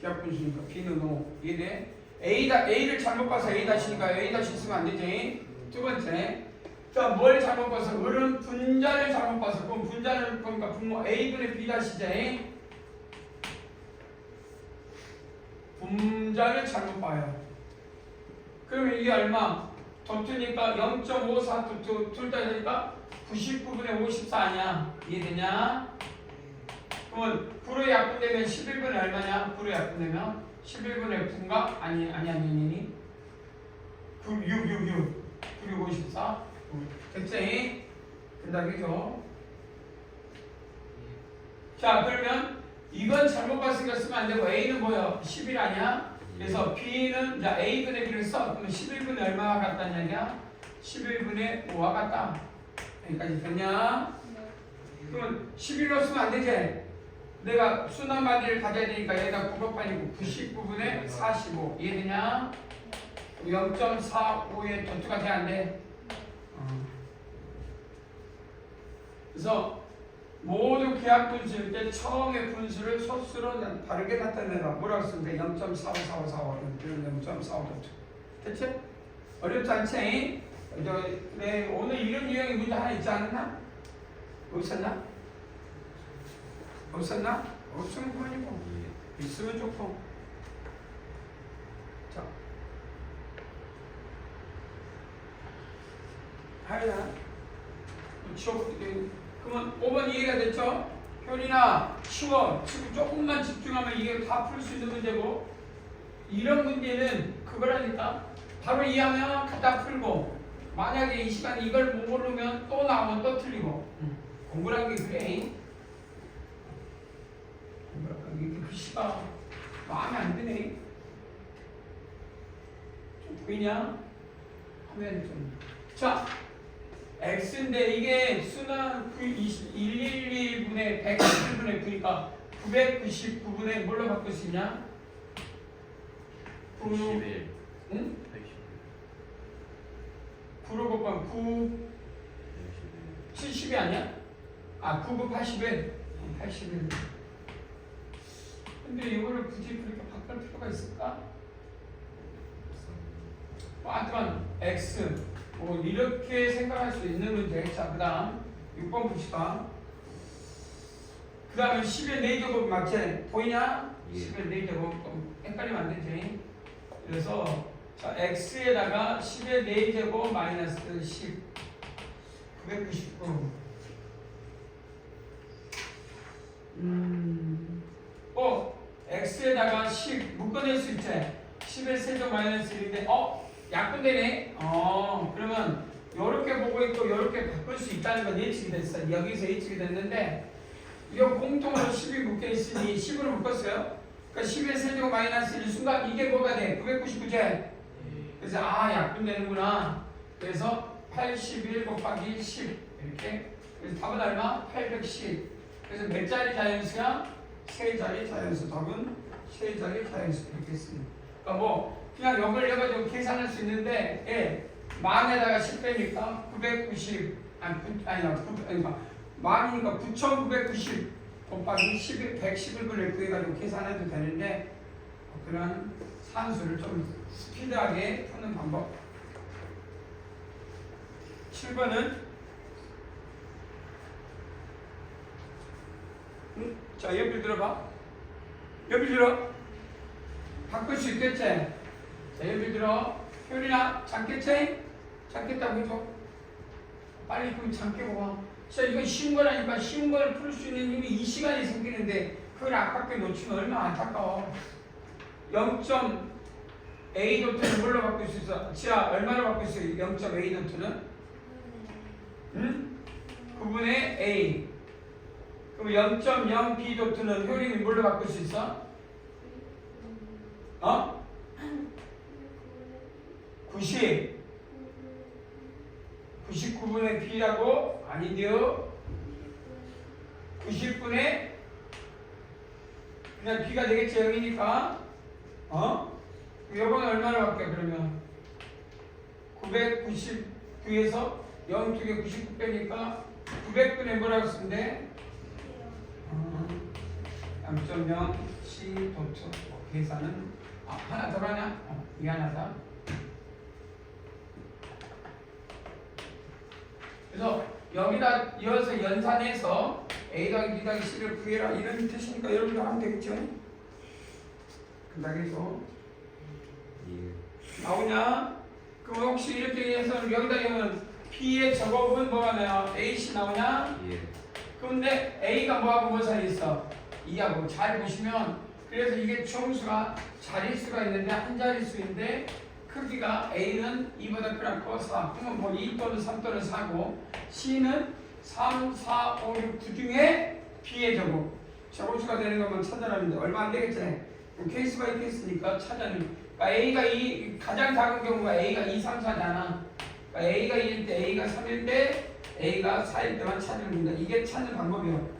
기하분수니까 B는 5. 이해돼? A를 잘못 봐서 A 다시니까 A 다시 쓰면 안 되지. 두 번째. 자, 뭘 잘못 봐서? 을은 분자를 잘못 봐서. 그럼 분자를 보니까 분모 A분의 B 다시지. 분자를 잘못 봐요. 그러면 이게 얼마? 도트니까 0.54 도트 둘 다 되니까 99분의 54 아니야? 이해되냐? 그러면 9로 약분되면 11분의 얼마냐? 9로 약분되면 11분의 9인가? 아니 9, 6 54 됐지? 된다 그죠? 자 그러면 이건 잘못 봤으니까 쓰면 안 되고 A는 뭐야? 11 아니야? 그래서 B는 이제 A분의 B를 써. 그러면 11분의 얼마가 같다는 얘기야? 11분의 5와 같다. 여기까지 됐냐? 그러면 11로 쓰면 안 되지? 내가 순환마디를 가져야 되니까 얘가 9곱하니까 99분의 45 이해되냐? 0.45의 도트가 돼야 안 돼? 그래서 모두 계약분수일 때 처음에 분수를 소수로 다르게 나타내라. 뭐라고 쓰면 돼? 0.454545 이런 0.45 도트. 됐지? 어렵지 않지? 네, 오늘 이런 유형의 문제 하나 있지 않았나? 없었나? 없었나? 없으면 그만이고 있으면 좋고. 자 하여나 그러면 5번 이해가 됐죠? 효린아 쉬워. 지금 조금만 집중하면 이게 다 풀 수 있는 문제고 이런 문제는 그거라니까 바로 이해하면 갖다 풀고 만약에 이 시간에 이걸 못 모르면 또 나오면 또 틀리고 공부라는 게 그래. 이게 글씨가 마음에 안 드네. 좀 보이냐? 화면 좀. 자, x인데 이게 순환 111분의 111분의 9니까 999분의 뭘로 바꿀 수 있냐? 111. 응? 111. 9로 곱하면 9 70이 아니야? 아 9, 9, 81 81. 근데 이거를 굳이 그렇게 바꿀 필요가 있을까? 하여튼 x 뭐 이렇게 생각할 수 있는 문제. 자, 그 다음 6번 봅시다. 그 다음에 10의 4제곱 맞지? 보이냐? 예. 10의 4제곱 좀 헷갈리면 안 되지. 그래서 자, x에다가 10의 4제곱 마이너스 10 999 x에다가 10 묶어낼 수 있지? 10의 세제곱 마이너스 1인데 약분되네? 그러면 요렇게 보고 있고 요렇게 바꿀 수 있다는 건 예측이 됐어. 여기서 예측이 됐는데 이거 공통으로 10이 묶여 있으니 10으로 묶었어요. 그러니까 10의 세제곱 마이너스 1 순간 이게 뭐가 돼? 999제. 그래서 약분되는구나. 그래서 81 곱하기 10 이렇게. 그래서 답은 얼마? 810. 그래서 몇 자리 자연수야? 세 자리 자연수. 답은 세 자리 자연수 이렇게 씁니다. 그러니까 뭐 그냥 이걸 해가지고 계산할 수 있는데, 예, 만에다가 10 빼니까 990, 그러니까 만이니까 9990 곱하기 111분을 구해가지고 계산해도 되는데, 그런 산수를 좀 스피드하게 푸는 방법. 7번은, 자, 옆을 들어봐. 옆을 들어. 바꿀 수 있겠지? 자, 예를 들어 효린아 잠깼지? 잠깼다고 해줘. 빨리 그럼 잠깨고 와. 자, 이건 쉬운 거라니까. 쉬운 걸 풀 수 있는 힘이 이 시간이 생기는데 그걸 아깝게 놓치면 얼마나 안타까워. 0.A 도트는 뭘로 바꿀 수 있어? 지하 얼마로 바꿀 수 있어? 0.A 도트는? 응? 9분의 A. 그럼 0.0B 도트는 효린이 뭘로 바꿀 수 있어? 90. 0분의 B라고? 아닌데요. 90분의 그냥 B가 되겠지 0이니까 요거는 얼마나 바뀌어 그러면 999에서 0 두 개 99 빼니까 900분의 뭐라고 쓰면 돼? 0.0 C 도트 계산은 하나 더 하냐? 미안하다. 그래서 여기다 이어서 연산해서 A 더하기 B 더하기 C를 구해라 이런 뜻이니까 여러분도 하면 되겠죠? 그다음에서 나오냐? 그럼 혹시 이렇게 해서 여기다 하면 B의 제곱은 뭐가 나요? AC 나오냐? 그런데 A가 뭐하고 뭐 사이 있어? 2하고 잘 보시면 그래서 이게 정수가 자릿수가 있는데 한 자릿수인데 크기가 A는 2보다 크고 4 그러면 뭐 2 또는 3 또는 4고 C는 3, 4, 5, 6, 9 중에 B의 제곱 제곱수가 되는 것만 찾아라는데 얼마 안 되겠지? 그럼 케이스 바이 케이스니까 찾아는 그러니까 A가 2 가장 작은 경우가 A가 2, 3, 4잖아 그러니까 A가 2일 때 A가 3일 때 A가 4일 때만 찾으면 됩니다. 이게 찾는 방법이요.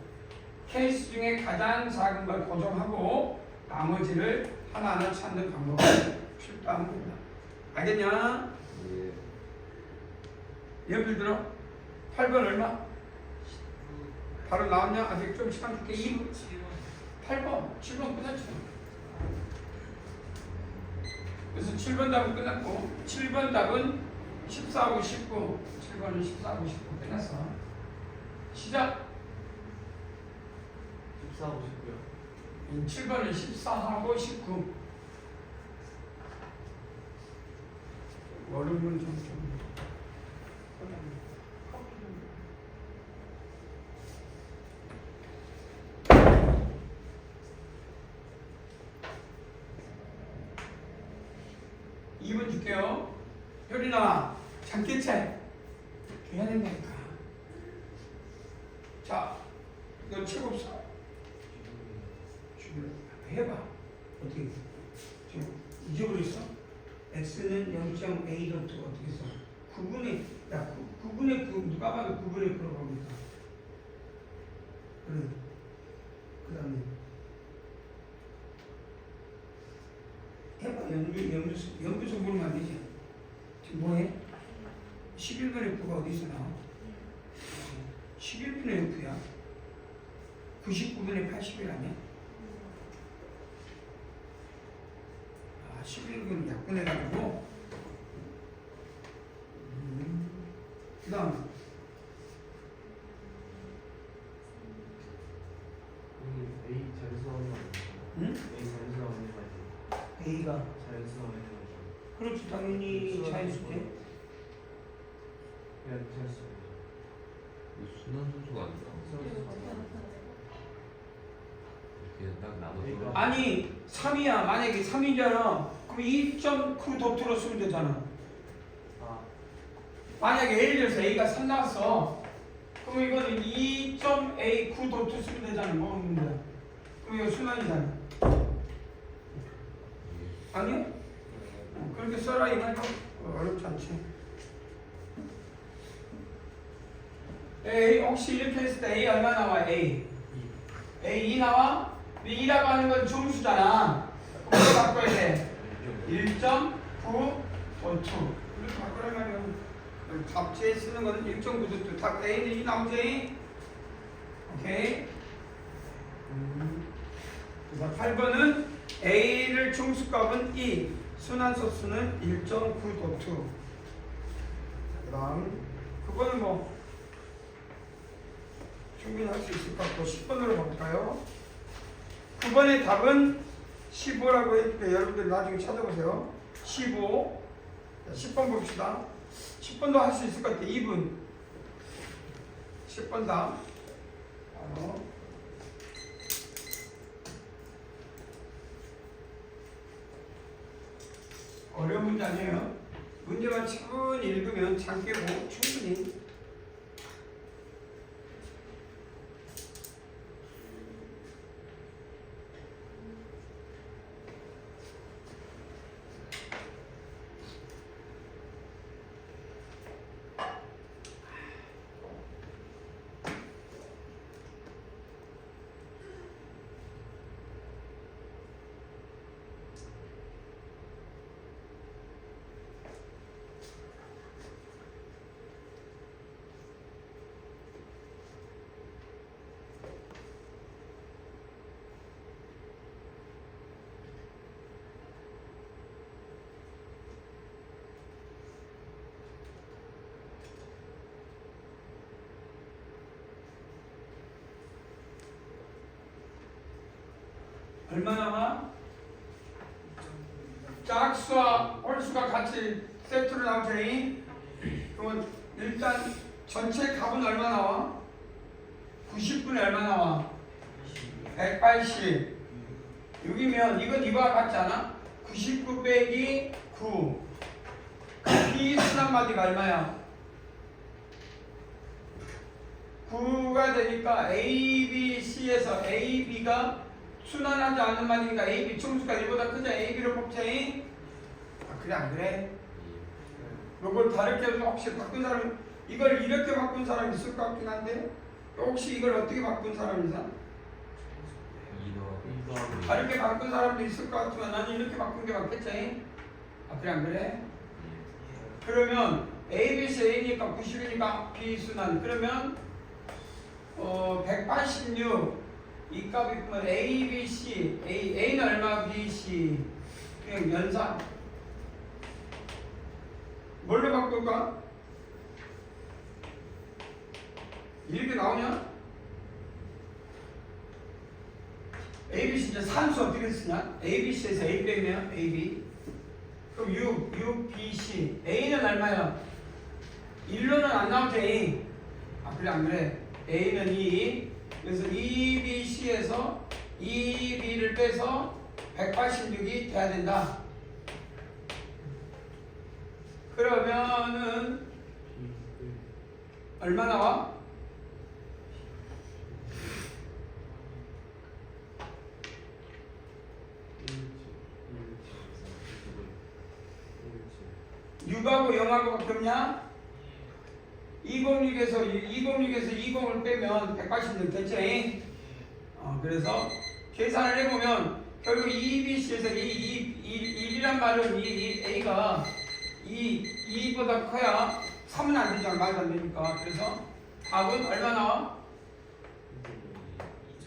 케이스 중에 가장 작은 걸 고정하고 나머지를 하나하나 찾는 방법을 필요한 겁니다. 알겠냐? 예를 들어 8번 얼마? 바로 나왔냐? 아직 좀 시간 줄게. 2번 8번 7번 끝났죠. 그래서 7번 답은 끝났고 7번 답은 14하고 19 7번은 14하고 19 끝났어. 시작. 14하고 19요. 7번은 14하고 19 얼음은 좀 2번 줄게요. 효린아 잠깨채 해야 된다니까. 자, 너 책 없어? 해봐. 어떻게 지금 잊어버렸어? x는 0.a 도트가 어떻게 써? 9분의 9 누가 봐도 9분의 9로 봅니다. 그래. 그 다음에 해봐. 연구소 보면 안 되지. 지금 뭐해? 11분의 9가 어디서 나와? 11분의 6야. 99분의 80일 아니야? 11분 약분해가지고 그 다음 A 자연수 나오는 거 응? A 자연수 나오는 거 아니에요? A가 자연수 나오는 거 그렇지 당연히 자연수지. 그냥 자연수 순환순수가 아니라 이렇게 딱 나눠서 아니 3이야. 만약에 3이잖아 그럼 2.9 도트로 쓰면 되잖아. 만약에 예를 들어서 A가 3 나왔어 그럼 이거는 2.A9 도트 쓰면 되잖아. 뭐 없는 거야. 그럼 이거 순환이잖아. 아니요? 그렇게 써라 이 말이야. 어렵지 않지. A 혹시 이렇게 했을 때 A 얼마 나와? A 2 나와? 근데 2라고 하는 건 정수잖아. 그럼 뭐 바꿔야 돼? 1.9 도트 이렇게 바꾸란 말이야. 답지에 쓰는 거는 1.9 도트. 답 A는 2 나오지? 오케이. 그래서 8번은 A를 중수값은 2 순환소수는 1.9 도트. 그 다음 그거는 뭐 충분히 할 수 있을 것 같고 10번으로 가볼까요? 9번의 답은 15라고 했는데 여러분들 나중에 찾아보세요. 15 자, 10번 봅시다. 10번도 할 수 있을 것 같아. 2분 10번 답 어려운 문제 아니에요. 문제만 차분히 읽으면 장 깨고 충분히 얼마 나와? 짝수와 홀수가 같이 세트로 나오지. 그러면 일단 전체 값은 얼마 나와? 90분에 얼마 나와? 180. 6이면 이건 이거와 같지 않아? 99 빼기 9. B 순환마디가 얼마야? 9가 되니까 A, B, C에서 A, B가 순환하지 않는 마디니까 A, B 총수가 1보다 크죠? A, B로 뽑자잉? 아, 그래 안 그래? 이걸 다르게 해서 혹시 바꾼 사람, 이걸 이렇게 바꾼 사람 있을 것 같긴 한데 혹시 이걸 어떻게 바꾼 사람 있어? 다르게 바꾼 사람도 있을 것 같지만 나는 이렇게 바꾼 게 맞겠지? 아, 그래 안 그래? 그러면 A, B, C, A니까 90이니까 B 순환. 그러면 186 이 값이 보면 A, B, C, A는 얼마, B, C 그냥 연산. 뭘로 바꿀까? 이렇게 나오냐? A, B, C 이제 산수 어떻게 쓰냐? A, B, C에서 A 빼면 A, B. 그럼 6, B, C. A는 얼마야? 1로는 안 나오죠, A. 아, 그래, 안 그래? A는 2. 그래서 2, B, C에서 2, B를 빼서 186이 돼야 된다. 그러면은 얼마 나와? 육하고 0하고 바뀌었냐? 206에서 20을 빼면 186 됐지? 그래서 계산을 해보면 결국 2BC에서 1이란 말은 이 A가 2보다 커야 3은 안 되잖아. 말도 안 되니까. 그래서 답은 얼마 나와?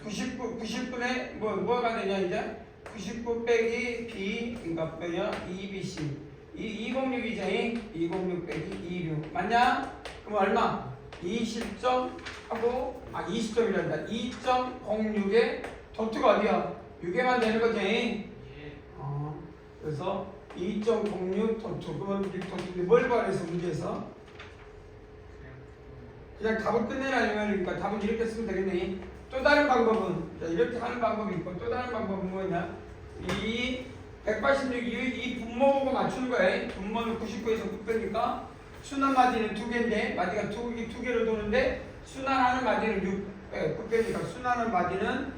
99분에 뭐가 되냐 이제? 99 빼기 B 그러니까 뭐냐? 2BC 206이지? 206 빼기 26 맞냐? 그럼 얼마? 20점 하고 20점이란다 2.06에 도트가 어디야? 6에만 되는 거지? 그래서 2.06 도트 그러면 우리 도트인데 뭘 구하래서 문제에서? 그냥 답을 끝내라는 거니까 답은 이렇게 쓰면 되겠네. 또 다른 방법은 자, 이렇게 하는 방법이 있고 또 다른 방법은 뭐냐? 이 186 이 분모하고 맞추는 거야. 분모는 99에서 9 빼니까 순환 마디는 2개인데 마디가 두 개로 도는데 순환하는 마디는 9 빼니까 순환하는 마디는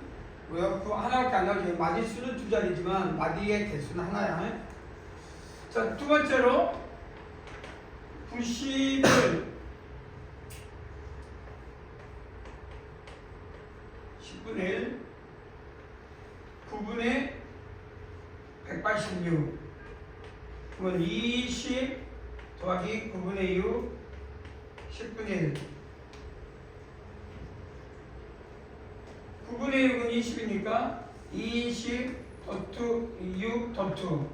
뭐야? 그 하나밖에 안 나오죠. 마디 수는 2자리지만 마디의 개수는 하나야. 자, 두 번째로 90을 10분의 1 9분의 186 그러면 20 더하기 9분의 6 10분의 1 9분의 6은 20이니까 20 더투 6 더투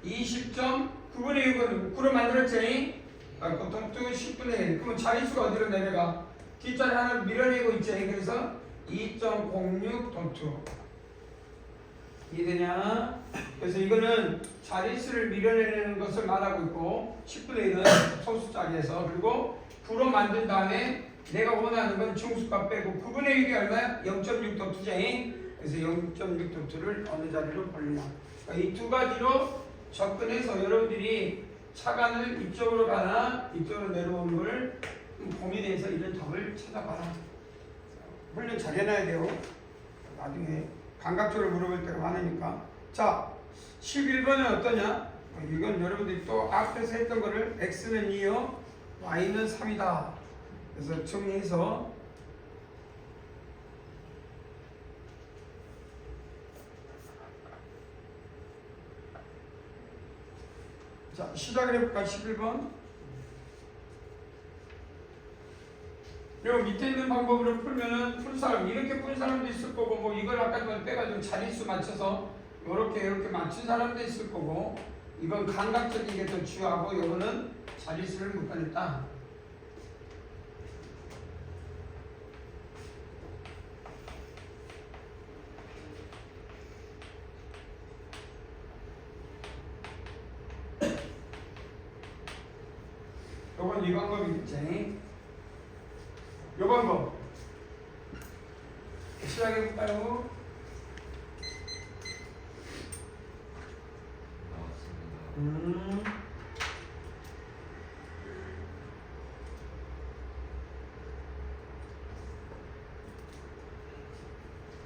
20점 9분의 6은 9로 만들었지? 더투 10분의 1 그러면 자릿수가 어디로 내려가? 뒷자리 하나를 밀어내고 있지. 그래서 2.06 더투 이해되냐? 그래서 이거는 자릿수를 밀어내는 것을 말하고 있고 10분의 1은 소수자리에서 그리고 9로 만든 다음에 내가 원하는 건 중수값 빼고 9분의 6이 얼마야? 0.6 더투지. 그래서 0.6 더투를 어느 자리로 벌리냐. 그러니까 이 두 가지로 접근해서 여러분들이 차관을 이쪽으로 가나 이쪽으로 내려오는 걸 고민해서 이런 답을 찾아봐라. 훈련 잘 해놔야 돼요. 나중에 감각적으로 물어볼 때가 많으니까. 자, 11번은 어떠냐? 이건 여러분들이 또 앞에서 했던 거를 x는 2요, y는 3이다. 그래서 정리해서 자, 시작을 해볼까? 11번. 그리고 밑에 있는 방법으로 풀면은 풀 사람 이렇게 푼 사람도 있을 거고 뭐 이걸 아까 전 빼가지고 자릿수 맞춰서 이렇게 맞춘 사람도 있을 거고 이건 감각적인 게 더 중요하고 이거는 자릿수를 못 가냈다. 방법은 이 방법이겠지. 요 방법 시작해볼까요? 나왔습니다.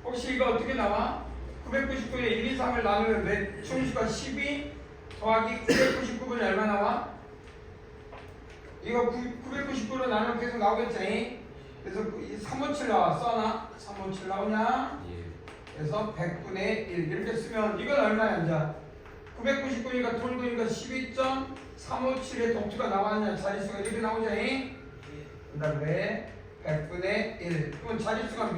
혹시 이거 어떻게 나와? 999에 1, 2, 3을 나누면 몇 총수가 12 더하기 999분이 얼마 나와? 이거 999로 나누면 계속 나오겠지? 그래서 357 나와. 써나? 357 나오냐? 예. 그래서 100분의 1 이렇게 쓰면 이건 얼마야 이제? 999니까 돌고니까 12.357의 독투가 나왔냐? 자릿수가 이렇게 나오죠? 그 다음에 100분의 1 그러면 자릿수가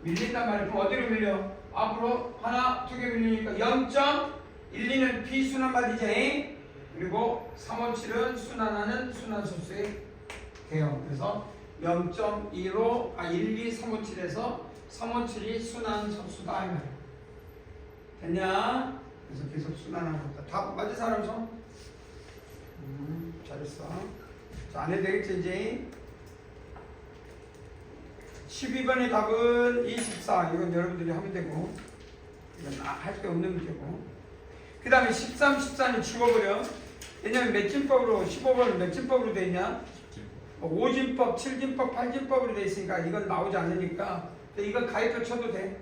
밀린단 말이야. 그럼 어디로 밀려? 앞으로 하나, 두 개 밀리니까 0.12는 비순환 말이지. 그리고 357은 순환하는 순환소수의 개형. 그래서 0.2로 1, 2, 357에서 357이 순환소수다 이 말이야. 됐냐? 그래서 계속 순환하고 있다. 다 맞은 사람 손? 잘했어. 자, 안 해도 되겠지 이제. 12번의 답은 24. 이건 여러분들이 하면 되고 이건 할 게 없는 문제고. 그 다음에 13, 14는 지워버려. 왜냐면 맺진법으로 15번은 맺진법으로 돼 있냐? 5진법, 7진법, 8진법으로 돼 있으니까 이건 나오지 않으니까 이건 가입표 쳐도 돼.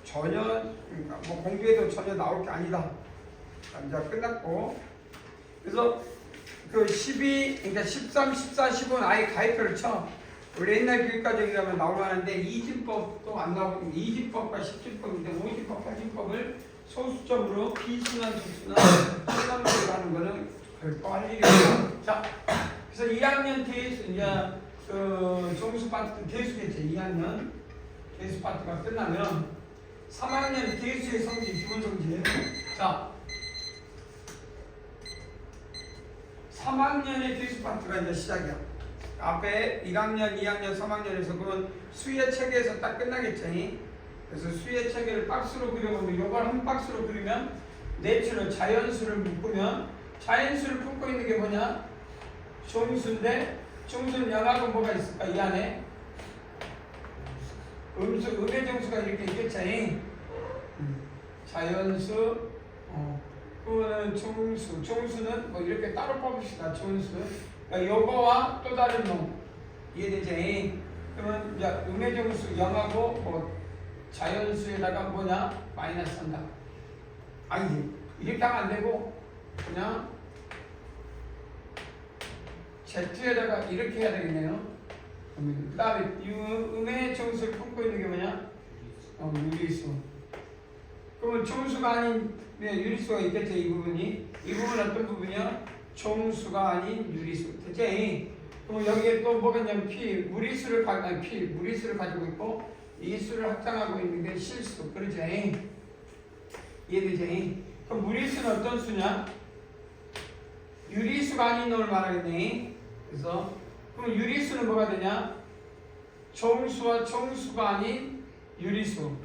전혀 그러니까 뭐 공부해도 전혀 나올 게 아니다. 이제 끝났고. 그래서 그 12, 그러니까 13, 14, 15는 아예 가입표를 쳐. 우리 옛날 교육과정이라면 나올 만한데 2진법도 안 나오고 2진법과 10진법인데 5진법, 8진법을 소수점으로 비순환, 소순환, 순환으로 하는 거는 별거 할 일이 없어. 자, 그래서 2학년 대수 이제 정수 파트 대수겠지. 2학년 대수 파트가 끝나면 3학년 대수의 성질, 기본 성질. 자, 3학년의 대수 파트가 이제 시작이야. 앞에 1학년, 2학년, 3학년에서 그건 수의 체계에서 딱 끝나겠지. 그래서 수의 체계를 박스로 그려보면 이걸 한 박스로 그리면 내추럴 자연수를 묶으면 자연수를 품고 있는 게 뭐냐? 정수인데 정수는 영하고 뭐가 있을까? 이 안에 음의 정수가 이렇게 있겠지. 자연수 그거는 정수, 정수는 뭐 이렇게 따로 뽑읍시다. 정수 그러니까 요거와 또 다른 놈 이해되지? 그러면 이제 음의 정수 0하고 뭐 자연수에다가 뭐냐? 마이너스 한다. 아니지. 이렇게 하면 안 되고 그냥 Z에다가 이렇게 해야 되겠네요. 그 다음에 음의 정수를 품고 있는 게 뭐냐? 유리수. 그러면 정수가 아닌 유리수가 있겠지. 이 부분이. 이 부분은 어떤 부분이야? 정수가 아닌 유리수. 됐지? 그럼 여기에 또 뭐가 있냐면 무리수를 가지고 있고 이 수를 확장하고 있는 게 실수. 그러지? 이해되지? 그럼 무리수는 어떤 수냐? 유리수가 아닌 놈을 말하겠네. 그래서 그럼 유리수는 뭐가 되냐? 정수와 정수가 아닌 유리수.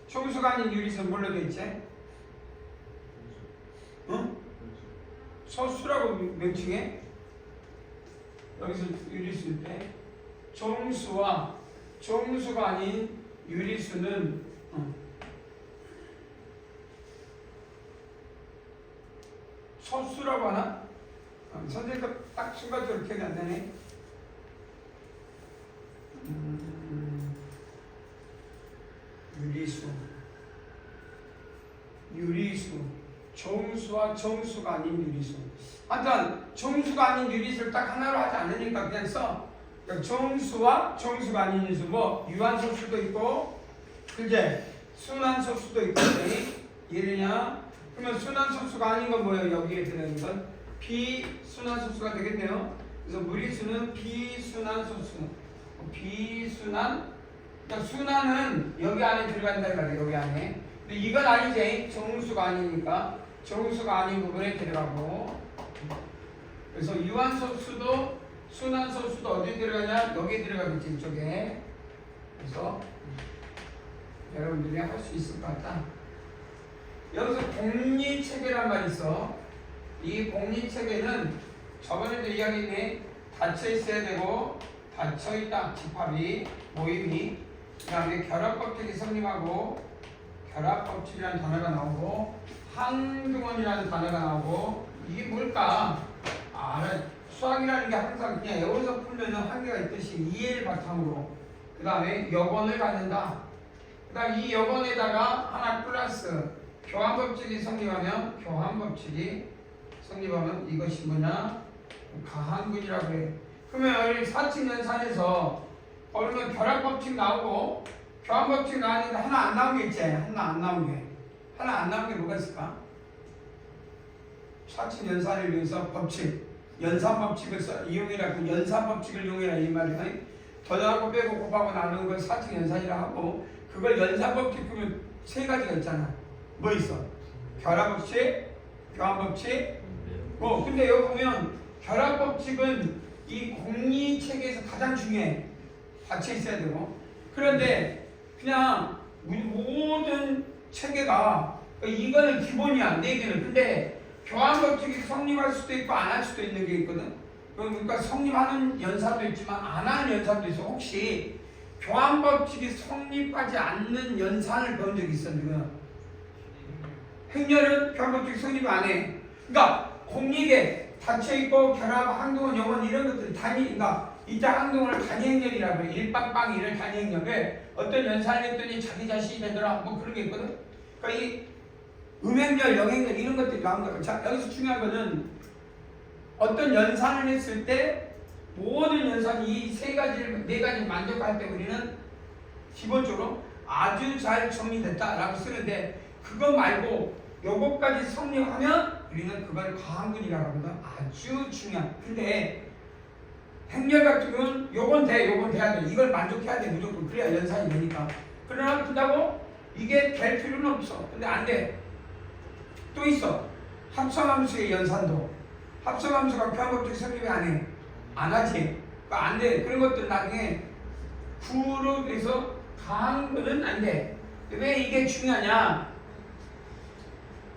정수가 아닌 유리수는 뭘로 돼 있지? 응? 소수라고 명칭해? 여기서 유리수일 때 정수와 정수가 아닌 유리수는 소수라고 하나? 선생님도 딱 순간적으로 기억이 안 나네. 유리수, 정수와 정수가 아닌 유리수. 하여튼 정수가 아닌 유리수를 딱 하나로 하지 않으니까 그냥 써. 그러니까 정수와 정수가 아닌 유리수, 뭐 유한소수도 있고, 그제 순환소수도 있고, 이해되냐? 그러면 순환소수가 아닌 건 뭐예요? 여기에 들어있는 건 비순환소수가 되겠네요. 그래서 무리수는 비순환소수. 비순환. 그러니까 순환은 여기 안에 들어간다 말이에요. 여기 안에. 근데 이건 아니지. 정수가 아니니까 정수가 아닌 부분에 들어가고. 그래서 유한소수도 순환소수도 어디 들어가냐? 여기에 들어가겠지. 이쪽에. 그래서 여러분들이 할 수 있을 것 같다. 여기서 공리체계란 말이 있어. 이 공리체계는 저번에도 이야기했네. 닫혀 있어야 되고 닫혀 있다. 집합이 모임이 그다음에 결합법칙이 성립하고 결합법칙이라는 단어가 나오고 항등원이라는 단어가 나오고 이게 뭘까? 수학이라는 게 항상 그냥 여기서 풀면 한계가 있듯이 이해를 바탕으로 그 다음에 여건을 갖는다. 그 다음 이 여건에다가 하나 플러스 교환법칙이 성립하면 이것이 뭐냐? 가한근이라고 그래. 그러면 여기 사칙연산에서 그러면 결합법칙 나오고 교환법칙 나왔는데 하나 안 나온 게 있지? 하나 안 나온 게 뭐가 있을까? 사칙연산을 위해서 법칙 연산법칙을 이용해라. 연산법칙을 이용해라 이 말이야. 더하고 빼고 곱하고 나누는 걸 사칙연산이라 하고 그걸 연산법칙 그러면 세 가지가 있잖아. 뭐 있어? 결합법칙, 교환법칙. 근데 여기 보면 결합법칙은 이 공리체계에서 가장 중요해. 닫혀 있어야 되고. 그런데 그냥 모든 체계가 이거는 기본이야. 네 개는. 근데 교환법칙이 성립할 수도 있고 안 할 수도 있는 게 있거든. 그러니까 성립하는 연산도 있지만 안 하는 연산도 있어. 혹시 교환법칙이 성립하지 않는 연산을 배운 적이 있어? 지금 행렬은 교환법칙 성립 안 해. 그러니까 공리계 닫혀있고 결합, 항등원, 영원 이런 것들이 그러니까 이자 항등원을 단위행렬이라고 해. 일빵빵 이런 단위행렬을 어떤 연산을 했더니 자기 자신이 되더라 뭐 그런 게 있거든. 그러니까 이 음행렬, 영행렬 이런 것들이 나온 거야. 자, 여기서 중요한 거는 어떤 연산을 했을 때 모든 연산이 이 세 가지를, 네 가지를 만족할 때 우리는 기본적으로 아주 잘 정리됐다라고 쓰는데 그거 말고 요것까지 성립하면 우리는 그걸 가한근이라고 하거든. 아주 중요한. 근데 행렬 같은 경우는 요건 돼야 돼. 이걸 만족해야 돼 무조건. 그래야 연산이 되니까. 그러나 그렇다고 이게 될 필요는 없어. 근데 안 돼. 또 있어. 합성함수의 연산도. 합성함수가 교환법칙 성립이 안 해. 안 하지. 그러니까 안 돼. 그런 것들 나중에 그룹에서 가한근은 안 돼. 왜 이게 중요하냐?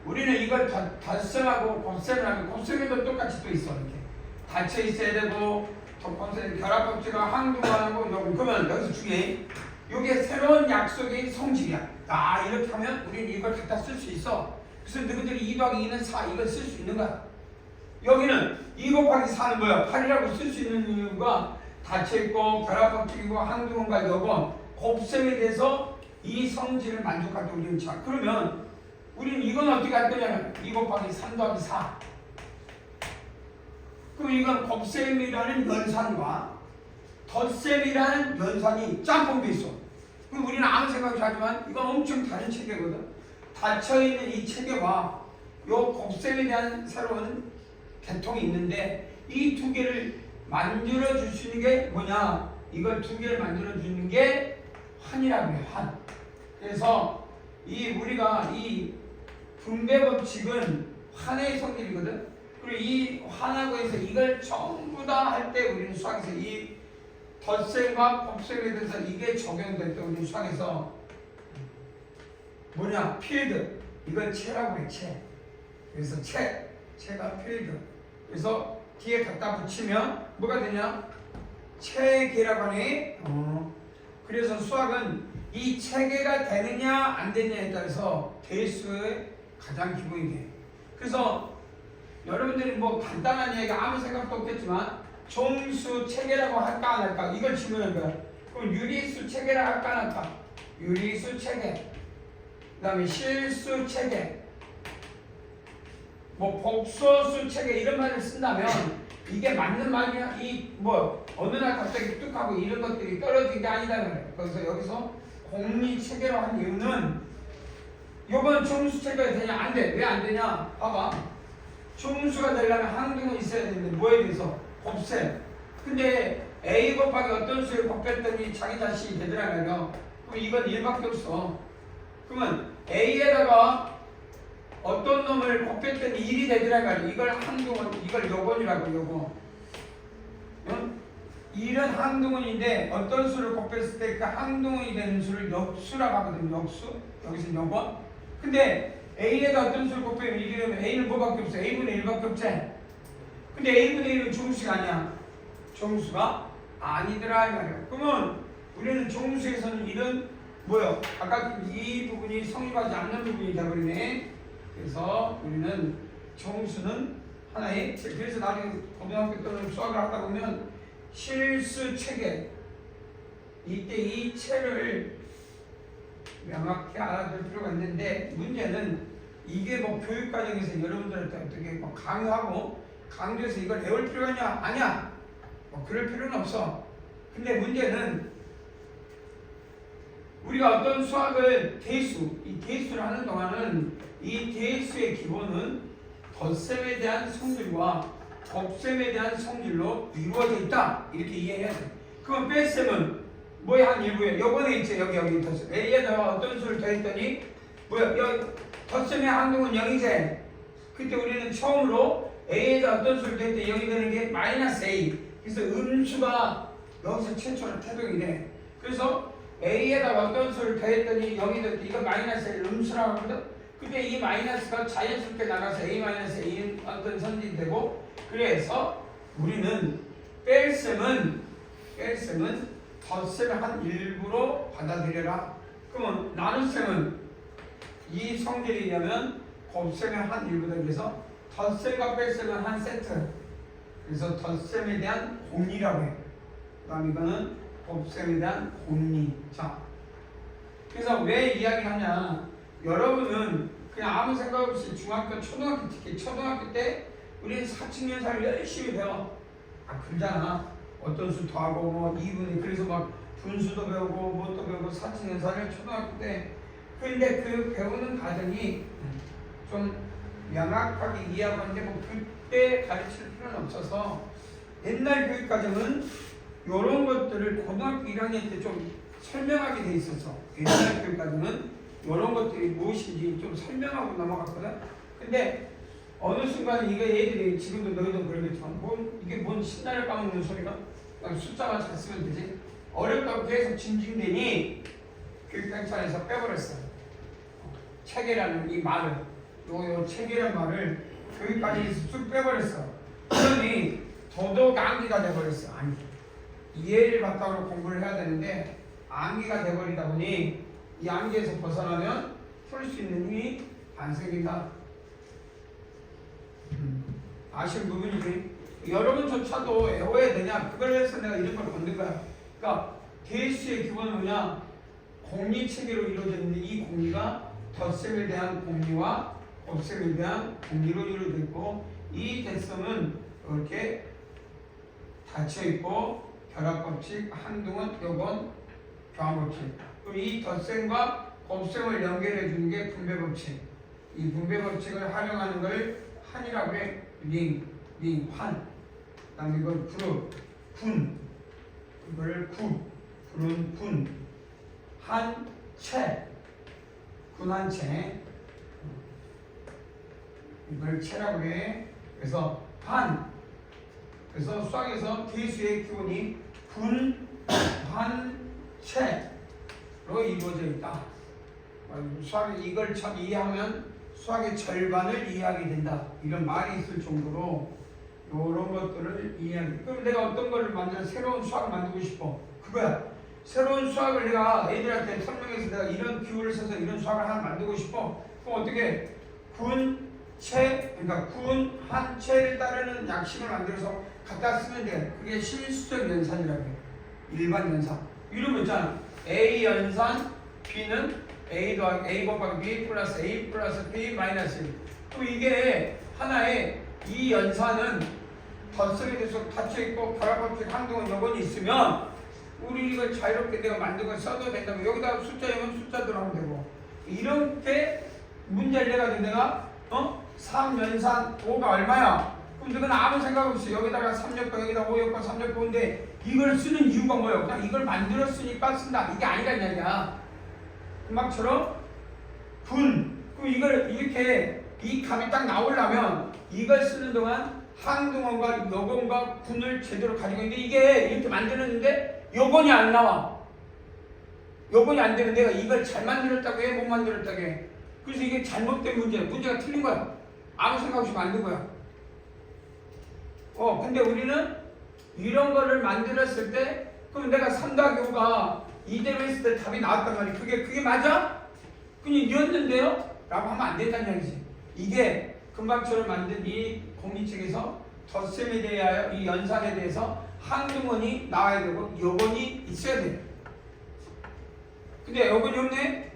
우리는 이걸 덧셈하고 곱셈을 하면 곱셈에도 똑같이 또 있어. 이렇게 닫혀 있어야 되고 곱셈 결합법칙과 항등원하고 그러면 여기서 중요해. 이게 새로운 약속의 성질이야. 이렇게 하면 우리는 이걸 갖다 쓸 수 있어. 그래서 너희들이 2 더하기 2는 4 이걸 쓸 수 있는 거야. 여기는 2 곱하기 4는 뭐야? 8이라고 쓸 수 있는 이유가 닫혀있고 결합법칙이고 항등원과 여건 곱셈에 대해서 이 성질을 만족할 때 우리는 자 그러면 우리는 이건 어떻게 할 거냐면 2 곱하기 3 더하기 4 그럼 이건 곱셈이라는 연산과 덧셈이라는 연산이 짬뽕돼 있어. 그럼 우리는 아무 생각 없이 하지만 이건 엄청 다른 체계거든. 닫혀있는 이 체계와 요 곱셈에 대한 새로운 개통이 있는데 이 두 개를 만들어 줄 수 있는 게 뭐냐? 이걸 두 개를 만들어 주는 게 환이라고 해요. 환. 그래서 우리가 이 분배법칙은 환의 성질이거든. 그리고 이 환하고 해서 이걸 전부 다 할 때 우리는 수학에서 이 덧셈과 곱셈에 대해서 이게 적용될 때 우리는 수학에서 뭐냐? 필드. 이걸 체라고 해. 체. 그래서 체가 필드. 그래서 뒤에 갖다 붙이면 뭐가 되냐? 체계라고 하네. 그래서 수학은 이 체계가 되느냐 안 되느냐에 따라서 대수의 가장 기본이 돼. 그래서 여러분들이 뭐 간단한 얘기 아무 생각도 없겠지만 정수 체계라고 할까 안 할까 이걸 질문한 거야. 그럼 유리수 체계라 할까 안 할까? 유리수 체계. 그 다음에 실수 체계. 뭐 복소수 체계 이런 말을 쓴다면 이게 맞는 말이야? 어느 날 갑자기 뚝 하고 이런 것들이 떨어진 게 아니다 그래. 그래서 여기서 공리 체계로 한 이유는 요번 정수 체계가 되냐? 안 돼. 왜 안 되냐? 봐봐. 정수가 되려면 항등은 있어야 되는데 뭐에 대해서? 곱셈. 근데 A 곱하기 어떤 수를 곱했더니 자기 자신이 되더라고요. 그럼 이건 1밖에 없어. 그러면 A에다가 어떤 놈을 곱했더니 1이 되더라고요. 이걸 항등원, 이걸 여건이라고 요거. 응? 1은 항등원인데 어떤 수를 곱했을 때 그 항등원이 되는 수를 역수라고 하거든요. 역수. 여기서 여건. 근데 A에다 어떤 수를 곱하면 1이 되면 A는 뭐밖에 없어? A분의 1밖에 없지? 근데 A분의 1은 정수가 아니야. 정수가 아니더라 이 말이야. 그러면 우리는 정수에서는 이런 뭐요? 아까 이 부분이 성립하지 않는 부분이 되어버리네. 그래서 우리는 정수는 하나의, 그래서 나중에 고등학교 때는 수학을 하다 보면 실수 체계, 이때 이 체를 명확히 알아둘 필요가 있는데, 문제는 이게 뭐 교육과정에서 여러분들한테 어떻게 뭐 강요하고 강조해서 이걸 외울 필요가 있냐? 아니야. 뭐 그럴 필요는 없어. 근데 문제는 우리가 어떤 수학을 대수, 이 대수를 하는 동안은 이 대수의 기본은 덧셈에 대한 성질과 곱셈에 대한 성질로 이루어져 있다. 이렇게 이해해야 돼. 그럼 뺄셈은 뭐야? 한 일부에 요번에 있지. 여기 덧셈. A에다가 어떤 수를 더했더니 뭐야? 여기 덧셈의 항동은 0이지. 그때 우리는 처음으로 A에다 어떤 수를 더했더니 0이 되는 게 마이너스 A. 그래서 음수가 여기서 최초로 태동이 돼. 그래서 A에다가 어떤 수를 더했더니 0이 됐더니 이건 마이너스 A를 음수라고 하거든. 근데 이 마이너스가 자연스럽게 나가서 A 마이너스 A는 어떤 선진이 되고, 그래서 우리는 뺄셈은 덧셈의 한 일부로 받아들여라. 그러면 나눗셈은 이 성질이냐면 곱셈의 한 일부다. 그래서 덧셈과 뺄셈은 한 세트. 그래서 덧셈에 대한 공리라고 해. 그 다음 이거는 곱셈에 대한 공리. 자, 그래서 왜 이야기하냐? 여러분은 그냥 아무 생각 없이 중학교, 초등학교, 특히 초등학교 때 우리는 사칙연산을 열심히 배워. 그러잖아. 어떤 수 더하고 뭐 2분의, 그래서 막 분수도 배우고 뭣도 배우고 사칙연산을 초등학교 때. 그런데 그 배우는 과정이 좀 명확하게 이해하고 하는데 뭐 그때 가르칠 필요는 없어서, 옛날 교육 과정은 이런 것들을 고등학교 1학년 때 좀 설명하게 돼 있어서, 옛날 교육 과정은 이런 것들이 무엇인지 좀 설명하고 넘어갔거든. 근데 어느 순간 이게 얘들이, 지금도 너희도 그러겠지만 이게 뭔 신나를 까먹는 소리가, 그냥 숫자만 잘 쓰면 되지. 어렵다고 계속 징징대니 교육단체에서 빼버렸어. 체계라는 이 말을, 요 체계라는 말을 교육과정에서 쭉 빼버렸어. 그러니 더더욱 암기가 돼버렸어. 암기. 이해를 바탕으로 공부를 해야 되는데 암기가 돼버리다 보니 이 암기에서 벗어나면 풀 수 있는 힘이 안 생긴다. 아쉬운 부분이지. 여러분조차도 외워야 되냐? 그걸 해서 내가 이런 걸 만든 거야. 그러니까 대수의 기본은 뭐냐? 공리 체계로 이루어져 있는데, 이 공리가 덧셈에 대한 공리와 곱셈에 대한 공리로 이루어져 있고, 이 대성은 이렇게 닫혀 있고, 결합법칙, 항동은 요건 교환법칙. 그럼 이 덧셈과 곱셈을 연결해 주는 게 분배법칙. 이 분배법칙을 활용하는 걸 한이라고 해. 환. 그다음에 이걸 그룹, 군. 이걸 불은 군. 한채. 군한채. 이걸 채라고 해. 그래서 반. 그래서 수학에서 대수의 기본이 군, 반, 채로 이루어져 있다. 수학이 이걸 참 이해하면 수학의 절반을 이해하게 된다. 이런 말이 있을 정도로 이런 것들을 이해하게. 그럼 내가 어떤 걸 만들어 새로운 수학을 만들고 싶어. 그거야. 새로운 수학을 내가 애들한테 설명해서 내가 이런 기호를 써서 이런 수학을 하나 만들고 싶어. 그럼 어떻게? 군, 채, 그러니까 군, 한, 채를 따르는 약식을 만들어서 갖다 쓰면 돼. 그게 실수적 연산이라고 해. 일반 연산. 이런 거 있잖아. A 연산, B는 A 더하기 A 곱하기 B 플러스 A 플러스 B 마이너스 1. 그럼 이게 하나의 이 연산은 덧셈에 대해서 닫혀있고 결합법칙 항동은 요건이 있으면 우리 이걸 자유롭게 내가 만들고 써도 된다고. 여기다 숫자이면 숫자대로 하면 되고. 이렇게 문제를 내가지고 내가 3연산 5가 얼마야? 그럼 너는 아무 생각 없이 여기다가 3엽고 여기다 5엽고 3엽고인데 이걸 쓰는 이유가 뭐예요? 그냥 이걸 만들었으니까 쓴다. 이게 아니란 이야기야. 음악처럼 분. 그럼 이걸 이렇게 이 값이 딱 나오려면 이걸 쓰는 동안 항동원과 요건과 분을 제대로 가지고 있는데 이게 이렇게 만들었는데 요건이 안 나와. 요건이 안 되는 내가 이걸 잘 만들었다고 해? 못 만들었다고 해? 그래서 이게 잘못된 문제야. 문제가 틀린 거야. 아무 생각 없이 만든 거야. 근데 우리는 이런 거를 만들었을 때 그럼 내가 3 더하기 5가 이대로 했을 때 답이 나왔단 말이야. 그게 맞아? 그냥 이었는데요? 라고 하면 안 된다는 얘기지. 이게 금방처럼 만든 이 공리책에서 덧셈에 대하여 이 연산에 대해서 한두문이 나와야 되고 요건이 있어야 돼. 근데 요건이 없네?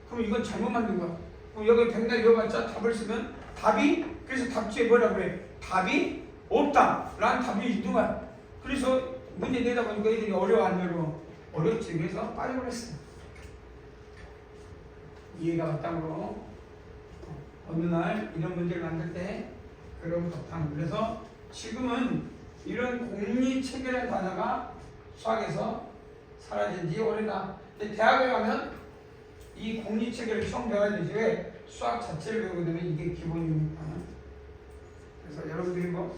그럼 이건 잘못 만든 거야. 그럼 여기 백날 이어봤자 답을 쓰면 답이 그래서 답지에 뭐라 그래? 답이 없다 라는 답이 있는 거야. 그래서 문제 내다 보니까 애들이 어려워 안 어려워? 어렵지. 그래서 빠져버렸어. 이해가 바탕으로 어느 날 이런 문제를 만들 때 그런 바탕. 그래서 지금은 이런 공리체계라는 단어가 수학에서 사라진 지 오래다. 근데 대학에 가면 이 공리체계를 처음 배워야 되지. 왜? 수학 자체를 배우게 되면 이게 기본이니까. 그래서 여러분들이 뭐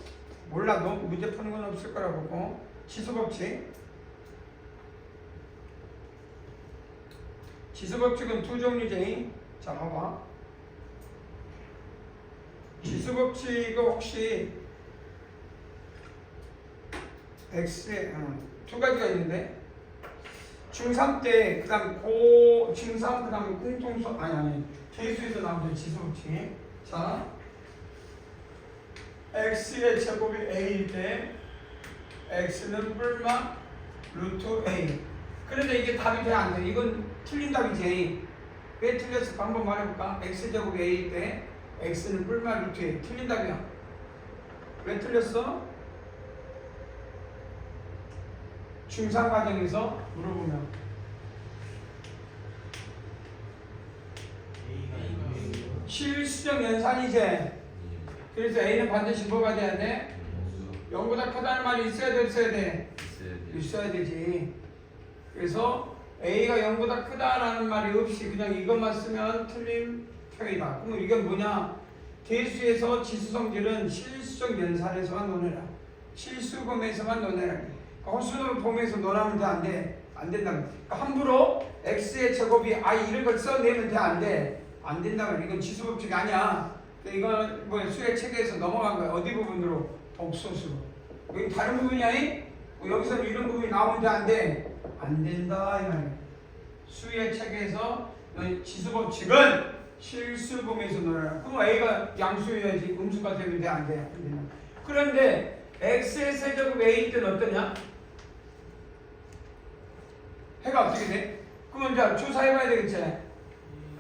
몰라도 문제 푸는 건 없을 거라고 보고 지수법칙. 지수법칙은 두 종류지. 자 봐봐. 지수법칙은 혹시 X에 두 가지가 있는데 중3 때 그 다음 중3 그 다음에 공통수 아니 계수에서 나오는 지수법칙. 자 X의 제곱이 A일 때 X는 뿔마 루트 A. 그런데 이게 답이 돼 안 돼? 이건 틀린 답이지. 왜 틀렸을까? 한번 말해볼까? X제곱이 A일 때 X는 뿔마 루트 A. 틀린 답이야. 왜 틀렸어? 중3 과정에서 물어보면 실수적 연산이지. 그래서 A는 반드시 뭐가 돼야 돼? 0보다 크다는 말이 있어야 돼, 없어야 돼? 있어야 되지. 그래서 A가 0보다 크다라는 말이 없이 그냥 이것만 쓰면 틀린 표이다. 그럼 이게 뭐냐? 대수에서 지수 성질은 실수적 연산에서만 논해라. 실수범에서만 논해라. 허수는 범에서 논하면 돼, 안 돼? 안 된다고. 그러니까 함부로 X의 제곱이 I 이런 걸 써내면 돼, 안 돼? 안 된다고. 이건 지수법칙이 아니야. 이건 뭐 수의 체계에서 넘어간 거야. 어디 부분으로? 복소수로. 여기 다른 부분이야? 여기서 이런 부분이 나오면 돼, 안 돼? 안 된다 이 말이야. 수의 체계에서 지수법칙은 실수범에서 놀아라. 그럼 A가 양수여야지. 음수가 되면 돼, 안 돼? 그런데 X의 세제곱 A일 때는 어떠냐? 해가 어떻게 돼? 그러면 이제 조사해봐야 되겠지?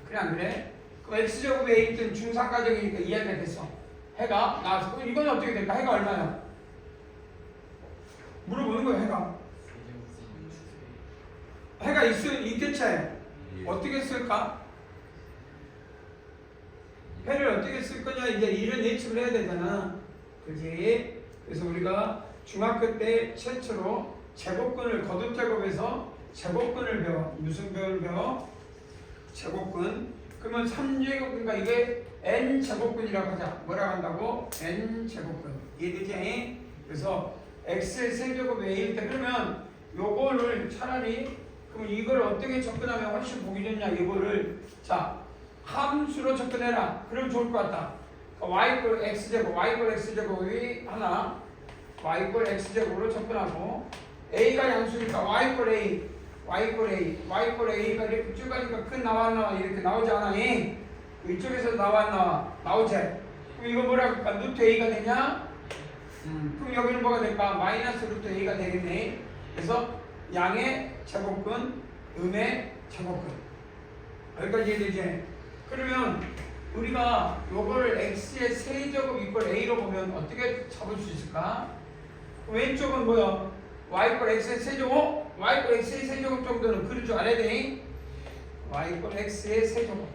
그래 안 그래? 그럼 X제곱 A일 때는 중3 과정이니까 이해가 됐어. 해가 나와서 그럼 이건 어떻게 될까? 해가 얼마야? 물어보는 거야. 해가 있겠지? 어떻게 쓸까? 해를 어떻게 쓸 거냐 이제 이런 예측을 해야 되잖아. 그지? 그래서 우리가 중학교 때 최초로 제곱근을 거듭제곱해서 제곱근을 배워. 무슨 배울 배워? 제곱근. 그러면 3제곱근과 이게 n제곱근이라고 하자. 뭐라고 한다고? n제곱근. 이해되지? 그래서 x의 세제곱 a일 때 그러면 요거를 차라리 그럼 이걸 어떻게 접근하면 훨씬 보기 좋냐? 이거를 자 함수로 접근해라. 그럼 좋을 것 같다. y 꼴 x제곱, y 꼴 x제곱이 하나, y 꼴 x제곱으로 접근하고 a가 양수니까 y 꼴 a, y 꼴 a, y 꼴 a가 이렇게 쭉 가니까 큰 나와 안 나와 이렇게 나오지 않아? 이쪽에서 나와 안 나와? 나오지? 그럼 이거 뭐라 그럴까? 루트 a가 되냐? 그럼 여기는 뭐가 될까? 마이너스 루트 a가 되겠네. 그래서 양의 제곱근, 음의 제곱근. 여기까지 이해되지? 그러면 우리가 요거를 x의 세제곱 이퀄 a로 보면 어떻게 잡을 수 있을까? 왼쪽은 뭐야? y 이퀄 x의 세제곱? y 이퀄 x의 세제곱 정도는 그릴 줄 알아야 돼. y 이퀄 x의 세제곱.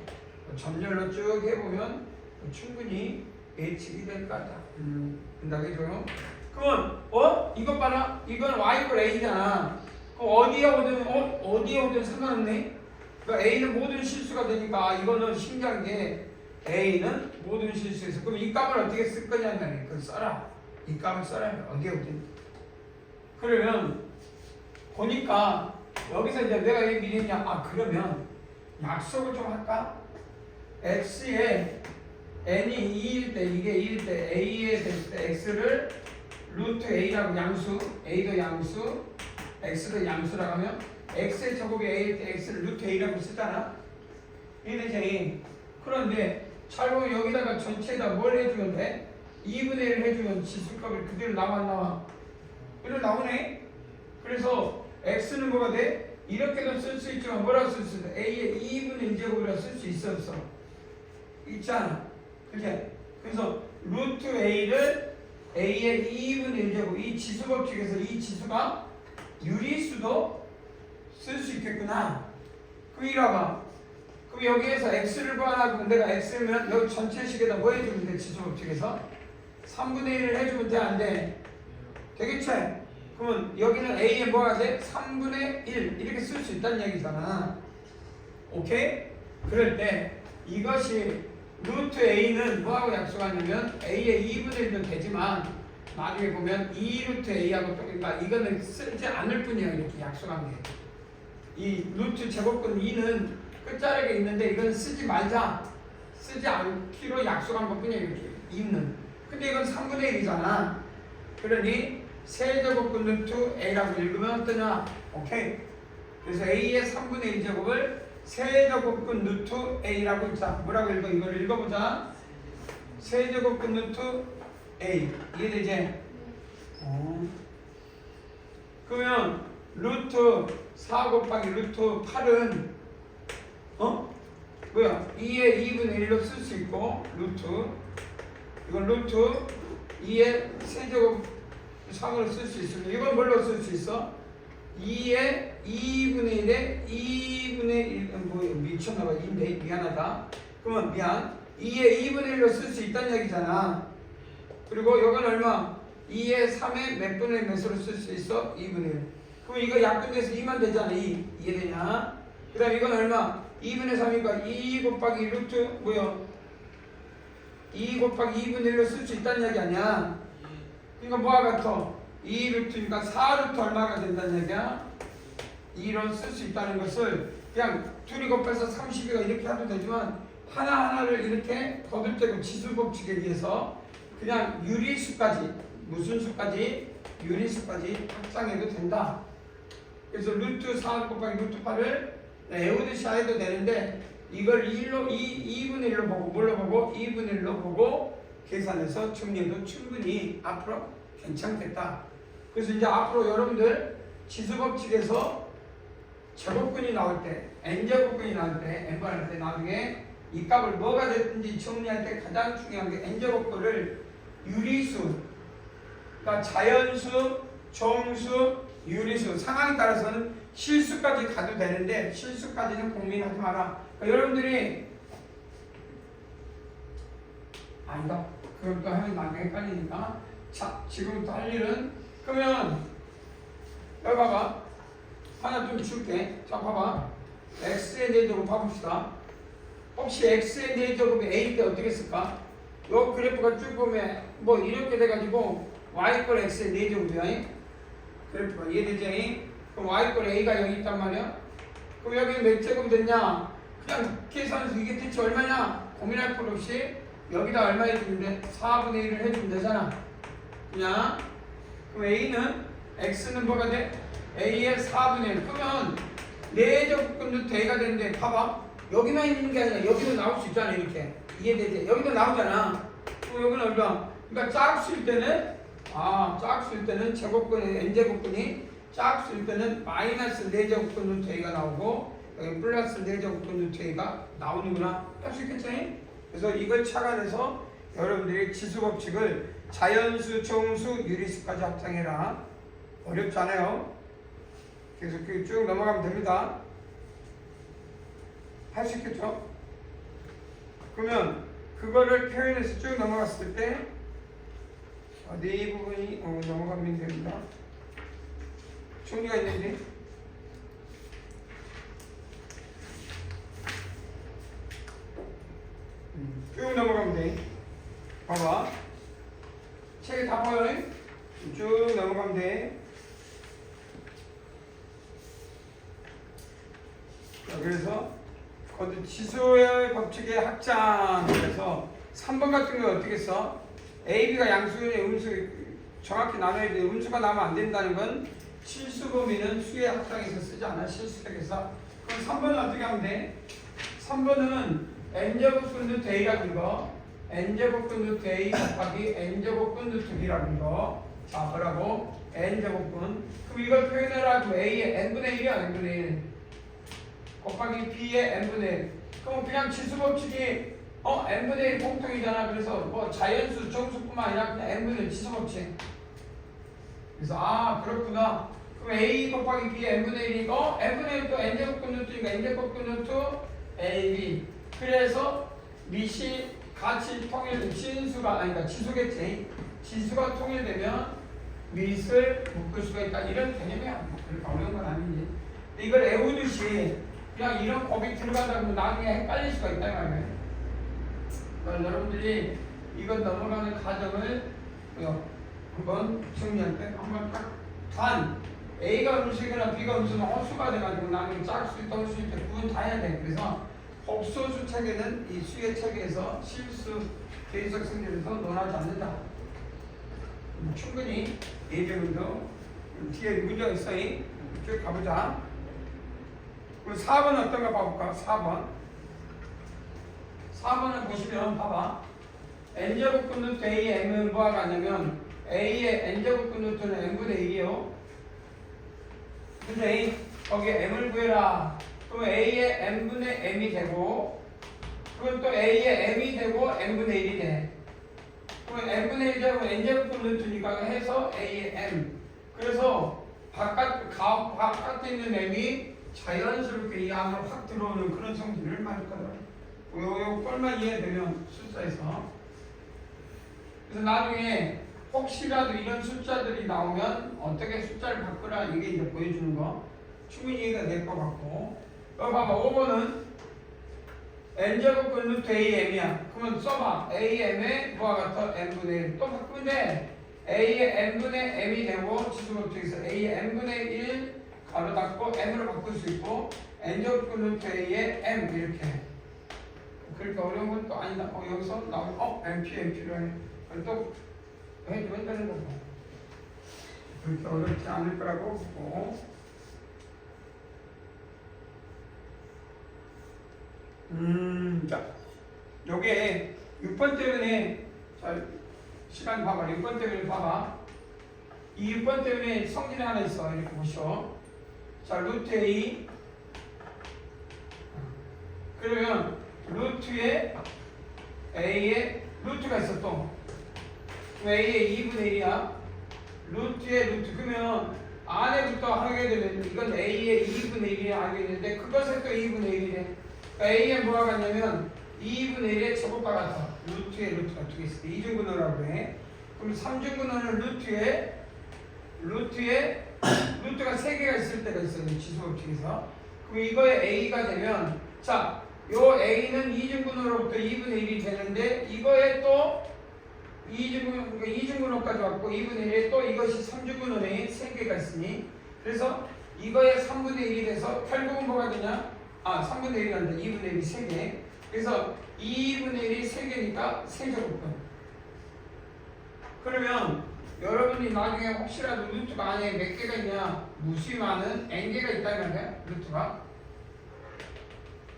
점열로 쭉 해보면 충분히 예측이 될 것 같다. 된다고 해줘요. 그러면 이것 봐라. 이건 y 이퀄 a잖아. 그럼 어디에 오든 상관없네. 그러니까 A는 모든 실수가 되니까 이거는 신기한 게 A는 모든 실수에서 그럼 이 값을 어떻게 쓸 거냐는 말이에요. 그걸 써라. 이 값을 써라. 어디에 오든. 그러면 보니까 여기서 이제 내가 왜 미랬냐? 그러면 약속을 좀 할까? X에 n이 2일 때 이게 2일 때 A에 될 때 X를 루트 a라고 양수, a도 양수, x도 양수라고 하면 x의 제곱이 a일 때 x를 루트 a라고 쓰잖아. 이해되지? 그런데 잘 보면 여기다가 전체에다 뭘 해주면 돼? 2분의 1을 해주면 지수값이 그대로 나와 안 나와? 그대로 나오네? 그래서 x는 뭐가 돼? 이렇게도 쓸 수 있지만 뭐라고 쓸 수 있어? a의 2분의 1제곱이라고 쓸 수 있어 없어? 있잖아. 그치? 그래서 루트 a를 a의 2분의 1제곱 이 지수 법칙에서 이 지수가 유리수도 쓸 수 있겠구나. 그럼 이라봐. 그럼 여기에서 x를 구하라고 내가 x면 여기 전체식에다 뭐 해주면 돼? 지수 법칙에서 3분의 1을 해주면 돼? 안 돼? 되겠지? 그러면 여기는 a에 뭐가 돼? 3분의 1 이렇게 쓸 수 있다는 얘기잖아. 오케이? 그럴 때 이것이 루트 a는 뭐하고 약속하냐면 a의 2분의 1도 되지만 나중에 보면 2루트 a하고 또 그러니까 이거는 쓰지 않을 뿐이야. 이렇게 약속한 게. 이 루트 제곱근 2는 끝자락에 있는데 이건 쓰지 말자. 쓰지 않기로 약속한 것 뿐이야. 이렇게 2는. 근데 이건 3분의 1이잖아. 그러니 세제곱근 루트 a라고 읽으면 어떠냐? 오케이. 그래서 a의 3분의 1제곱을 세제곱근 루트 a라고 읽자. 뭐라고 읽어? 이걸 읽어보자. 세제곱근 루트 a. 이해되지? 그러면 루트 4 곱하기 루트 8은 뭐야? 2의 2분의 1로 쓸 수 있고 루트 이건 루트 2의 세제곱 3으로 쓸 수 있으면 이건 뭘로 쓸 수 있어? 2의 2분의 1에 2분의 1 뭐 미쳤나봐. 2인데 미안하다. 그러면 미안 2의 2분의 1로 쓸 수 있다는 얘기잖아. 그리고 이건 얼마? 2의 3의 몇 분의 몇으로 쓸 수 있어? 2분의 1. 그럼 이거 약분돼서 2만 되잖아. 2. 이해되냐? 그 다음 이건 얼마? 2분의 3이니까 2 곱하기 루트 뭐야? 2 곱하기 2분의 1로 쓸 수 있다는 얘기 아니야? 그러니까 뭐가 같아? 2 루트니까 4 루트 얼마가 된다는 얘기야? 2로 쓸 수 있다는 것을 그냥 둘이 곱해서 32가 이렇게 해도 되지만 하나하나를 이렇게 거들떼고 지수 법칙에 의해서 그냥 유리수까지 무슨 수까지? 유리수까지 확장해도 된다. 그래서 루트 4 곱하기 루트 8을 외우듯이 해도 되는데 이걸 2분의 1로 보고 뭘로 보고? 2분의 1로 보고 계산해서 정리해도 충분히 앞으로 괜찮겠다. 그래서 이제 앞으로 여러분들 지수법칙에서 제곱근이 나올 때 n제곱근이 나올 때 n번할 때 나중에 이 값을 뭐가 됐든지 정리할 때 가장 중요한 게 n제곱근을 유리수 그러니까 자연수, 정수, 유리수 상황에 따라서는 실수까지 가도 되는데 실수까지는 고민하지 마라. 그러니까 여러분들이 아니다. 그것도 하면 나중에 헷갈리니까 자 지금부터 할 일은 그러면 여기 봐봐. 하나 좀 줄게. 자 봐봐. x의 4제곱 봐봅시다. 혹시 x의 4제곱이 a일 때 어떻게 쓸까? 요 그래프가 쭉 보면 뭐 이렇게 돼가지고 y꼴 x의 4제곱이야. 그래프가 이해되지? 그럼 y꼴 a가 여기 있단 말이야. 그럼 여기 몇 제곱 됐냐? 그냥 계산해서 이게 대체 얼마냐? 고민할 필요 없이 여기다 얼마 해주면 돼? 4분의 1을 해주면 되잖아. 그냥 그럼 a는 x는 뭐가 돼? a의 4분의 1. 그러면 4제곱근 루트 a가 되는데 봐봐. 여기만 있는 게 아니라 여기도 나올 수 있잖아. 이렇게 이해되지? 여기도 나오잖아. 그럼 여기는 얼마? 그러니까 짝수일 때는 짝수일 때는 제곱근이 n제곱근이 짝수일 때는 마이너스 4제곱근 루트 a가 나오고 여기 플러스 4제곱근 루트 a가 나오는구나. 할 수 있겠지? 그래서 이걸 착안해서 여러분들이 지수법칙을 자연수, 정수, 유리수까지 합창해라. 어렵지 않아요. 그래서 쭉 넘어가면 됩니다. 할 수 있겠죠? 그러면 그거를 표현해서 쭉 넘어갔을 때 이 부분이 넘어가면 됩니다. 종류가 있는지 쭉 넘어가면 돼. 봐봐. 책에 다 보여. 쭉 넘어가면 돼. 자, 그래서 거기 지수의 법칙의 확장. 그래서 3번 같은 경우 어떻게 써? A, B가 양수의 음수 정확히 나눠야 돼. 음수가 나오면 안 된다는 건 실수 범위는 수의 합당에서 쓰지 않아. 실수택에서. 그럼 3번은 어떻게 하면 돼? 3번은 n제곱분 루트 a라는 거, n제곱분 루트 a 곱하기 n제곱분 루트 b라는 거. 자, 뭐라고? n제곱분. 그럼 이걸 표현해라. 그럼 a의 n분의 1이야, n분의 1. 곱하기 b의 n분의 1. 그럼 그냥 지수법칙이 n분의 1 공통이잖아. 그래서 뭐 자연수, 정수뿐만 아니라 그냥 n분의 1 지수법칙. 그래서 그렇구나. 그럼 a 곱하기 b n분의 1이고 n분의 1도 n제곱분 루트니까 n제곱분 루트 ab. 그래서 밑이 같이 통일, 진수가 아니까 지수겠지. 지수가 통일되면 밑을 묶을 수가 있다. 이런 개념이야. 그렇게 어려운 건 아니지. 이걸 외우듯이 그냥 이런 곱이 들어가다 보면 나중에 헷갈릴 수가 있다 말이에요. 그러니까 여러분들이 이건 넘어가는 과정을 한번 정리할 때 한번 단 A가 음수거나 B가 음수는 홀수가 돼가지고 나중에 짝수 있다 홀수 있다 구분 다 해야 돼. 그래서 복소수 체계는 이 수의 체계에서 실수 개인적 성질에서 논하지 않는다. 충분히 예제문도 뒤에 문제가 있어. 쭉 가보자. 그럼 4번 어떤가 봐볼까? 4번을 보시면 봐봐. n제곱분 루트 a의 m은 뭐가 같냐면 a의 n제곱분 루트는 n분의 1이요. 근데 거기에 m을 구해라. 그럼 a의 n분의 m이 되고 그건 또 a의 m이 되고 n분의 1이 돼. 그럼 n분의 1이 되고 n제곱분 루트니까 해서 a의 m. 그래서 바깥에 있는 m이 자연스럽게 이 안으로 확 들어오는 그런 성질을 말할 거다. 요 꼴만 이해되면 숫자에서. 그래서 나중에 혹시라도 이런 숫자들이 나오면 어떻게 숫자를 바꾸라 이게 이제 보여주는 거 충분히 이해가 될 것 같고. 봐봐 5번은 n제곱분 루트 am이야. 그러면 써봐. am의 뭐와 같아? n분의 1. 또 바꾸면 돼. a의 n분의 m이 되고 지수법칙에서 a의 n분의 1 가로 닫고 m으로 바꿀 수 있고 n제곱분 루트 a의 m 이렇게. 그렇게 어려운 건 또 아니다. 여기서 나오면 MP로 해. 또 해주면 되는 거고. 그렇게 어렵지 않을 거라고 보고. 자, 요게 6번 때문에 자, 시간 봐봐. 6번 때문에 봐봐. 이 6번 때문에 성질이 하나 있어. 이렇게 보시오. 자, 루트 A. 그러면 루트에 A에 루트가 있어 또. A의 2분의 1이야. 루트에 루트. 그러면 안에부터 하게 되면 이건 A의 2분의 1이 알겠는데 그것에 또 2분의 1이래. 그러니까 A에 뭐가 같냐면 2분의 1의 제곱과 같아. 루트에 루트가 두 개 있을 때 이중근호라고 해. 그럼 3중근호는 루트가 3개가 있을 때가 있어요. 지수법칙에서. 그럼 이거에 A가 되면 자, 요 A는 이중근호로부터 2분의 1이 되는데 이거에 또 이중근호까지 왔고 2분의 1에 또 이것이 3중근호에 3개가 있으니 그래서 이거에 3분의 1이 돼서 결국은 뭐가 되냐? 3분의 1이 아니라 2분의 1이 3개. 그래서 2분의 1이 3개니까 세제곱분. 그러면 여러분이 나중에 혹시라도 루트가 안에 몇 개가 있냐? 무수히 많은 n개가 있다는 거야.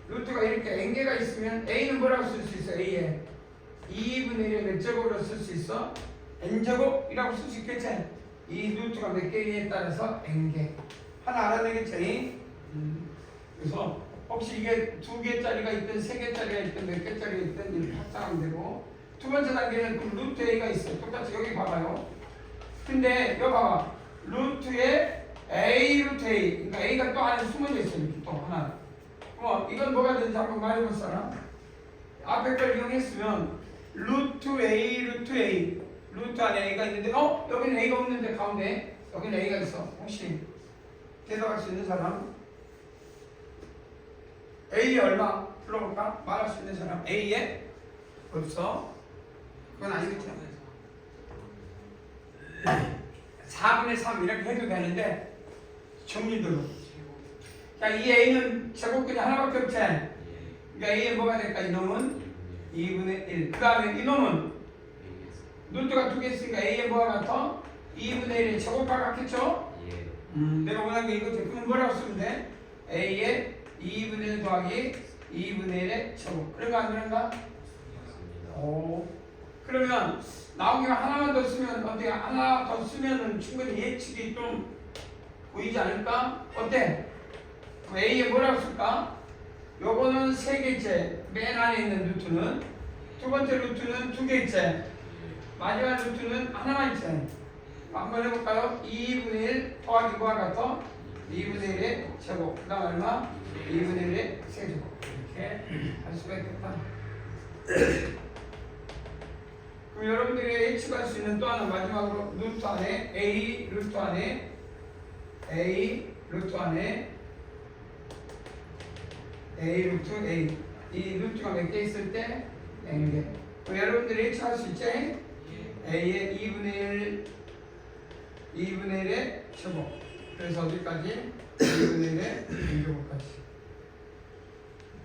루트가 이렇게 n개가 있으면 a는 뭐라고 쓸 수 있어? a에 2분의 1을 몇 제곱으로 쓸 수 있어? n제곱이라고 쓸 수 있겠지? 이 루트가 몇 개에 따라서 n개. 하나 알아내겠지? 그래서 혹시 이게 2개짜리가 있든 3개짜리가 있든 몇 개짜리가 있든 이렇게 확장하면 되고. 두 번째 단계는 그 루트 a가 있어. 똑같이 여기 봐봐요. 근데 여기 봐봐. 루트에 a 루트 a. 그러니까 a가 또 안에 숨어져 있어. 이렇게 또 하나. 이건 뭐가 되는지 한번 말해볼 사람? 앞에 걸 이용했으면 루트 a 루트 안에 a가 있는데 여기는 a가 없는데 가운데 여기는 a가 있어. 혹시 대답할 수 있는 사람? a에 얼마? 불러볼까? 말할 수 있는 사람? a에 없어? 그건 아니겠지. 4분의 3 이렇게 해도 되는데 정리대로. 자, 이 a는 제곱근이 하나밖에 없지. 그러니까 a에 뭐가 될까? 이놈은 2분의 1. 그 다음에 이놈은 루트가 2개 있으니까 a에 뭐가 같아? 2분의 1의 제곱과 같겠죠? 예. 내가 원하는 게 이거 그러면 뭐라고 쓰면 돼? A의 2분의 1 더하기 2분의 1의 제곱. 그런 거 안 그런가? 맞습니다. 오. 그러면 나온 게 하나만 더 쓰면 어떻게 하나 더 쓰면은 충분히 예측이 좀 보이지 않을까? 어때? A에 뭐라고 쓸까? 요거는 3개째. 맨 안에 있는 루트는 두 번째 루트는 2개째. 마지막 루트는 하나만 있어요. 한번 해볼까요? 2분의 1 더하기 뭐가 같아? 2분의 1의 제곱. 그 다음 얼마? 2분의 1의 세제곱. 이렇게 할 수가 있겠다. 그럼 여러분들이 예측할 수 있는 또 하나 마지막으로 루트 안에 A 루트 안에 A 루트 안에 A 루트 A 이 루트가 몇 개 있을 때? 0개. 그럼 여러분들이 예측할 수 있지? A의 2분의 1의 제곱. 그래서 어디까지? 2분의 1의 2제곱까지.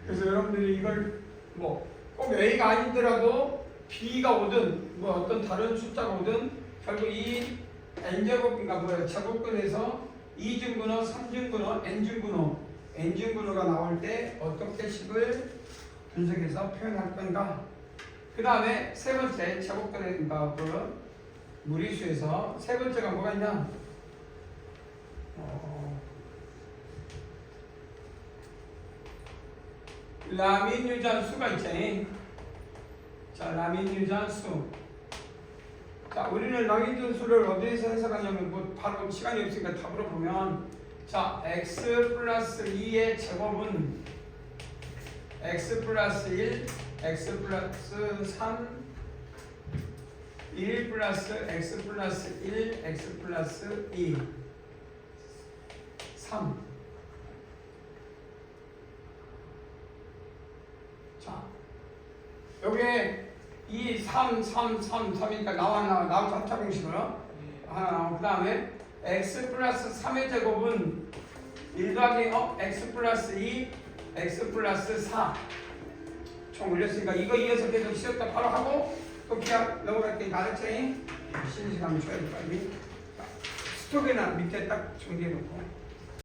그래서 여러분들이 이걸 뭐 꼭 A가 아니더라도 B가 오든 뭐 어떤 다른 숫자가 오든 결국 이 n제곱인가 뭐야 제곱근에서 2중근호, 3중근호, n중근호가 나올 때 어떻게 식을 분석해서 표현할 건가? 그 다음에 세 번째 제곱근인가 그 무리수에서 세 번째가 뭐가 있냐? 라민 유전수가 있잖아요. 자, 라민 유전수. 자, 우리는 라민 유전수를 어디에서 해석하냐면 뭐 바로 시간이 없으니까 답으로 보면 자, x 플러스 2의 제곱은 x 플러스 1, x 플러스 3, 1 플러스 x 플러스 1, x 플러스 2, 3. 자, 여기에 2, 3, 3, 3, 3이니까 나온 잡차 공식으로 하나 나오고 그 다음에 x 플러스 3의 제곱은 1 더하기 x 플러스 2, x 플러스 4 총 올렸으니까 이거 이어서 계속 시작다 바로 하고 또 그냥 넘어갈게. 가르쳐잉 쉬는 시간 줘야 돼 빨리. 스톡에나 밑에 딱 정리해놓고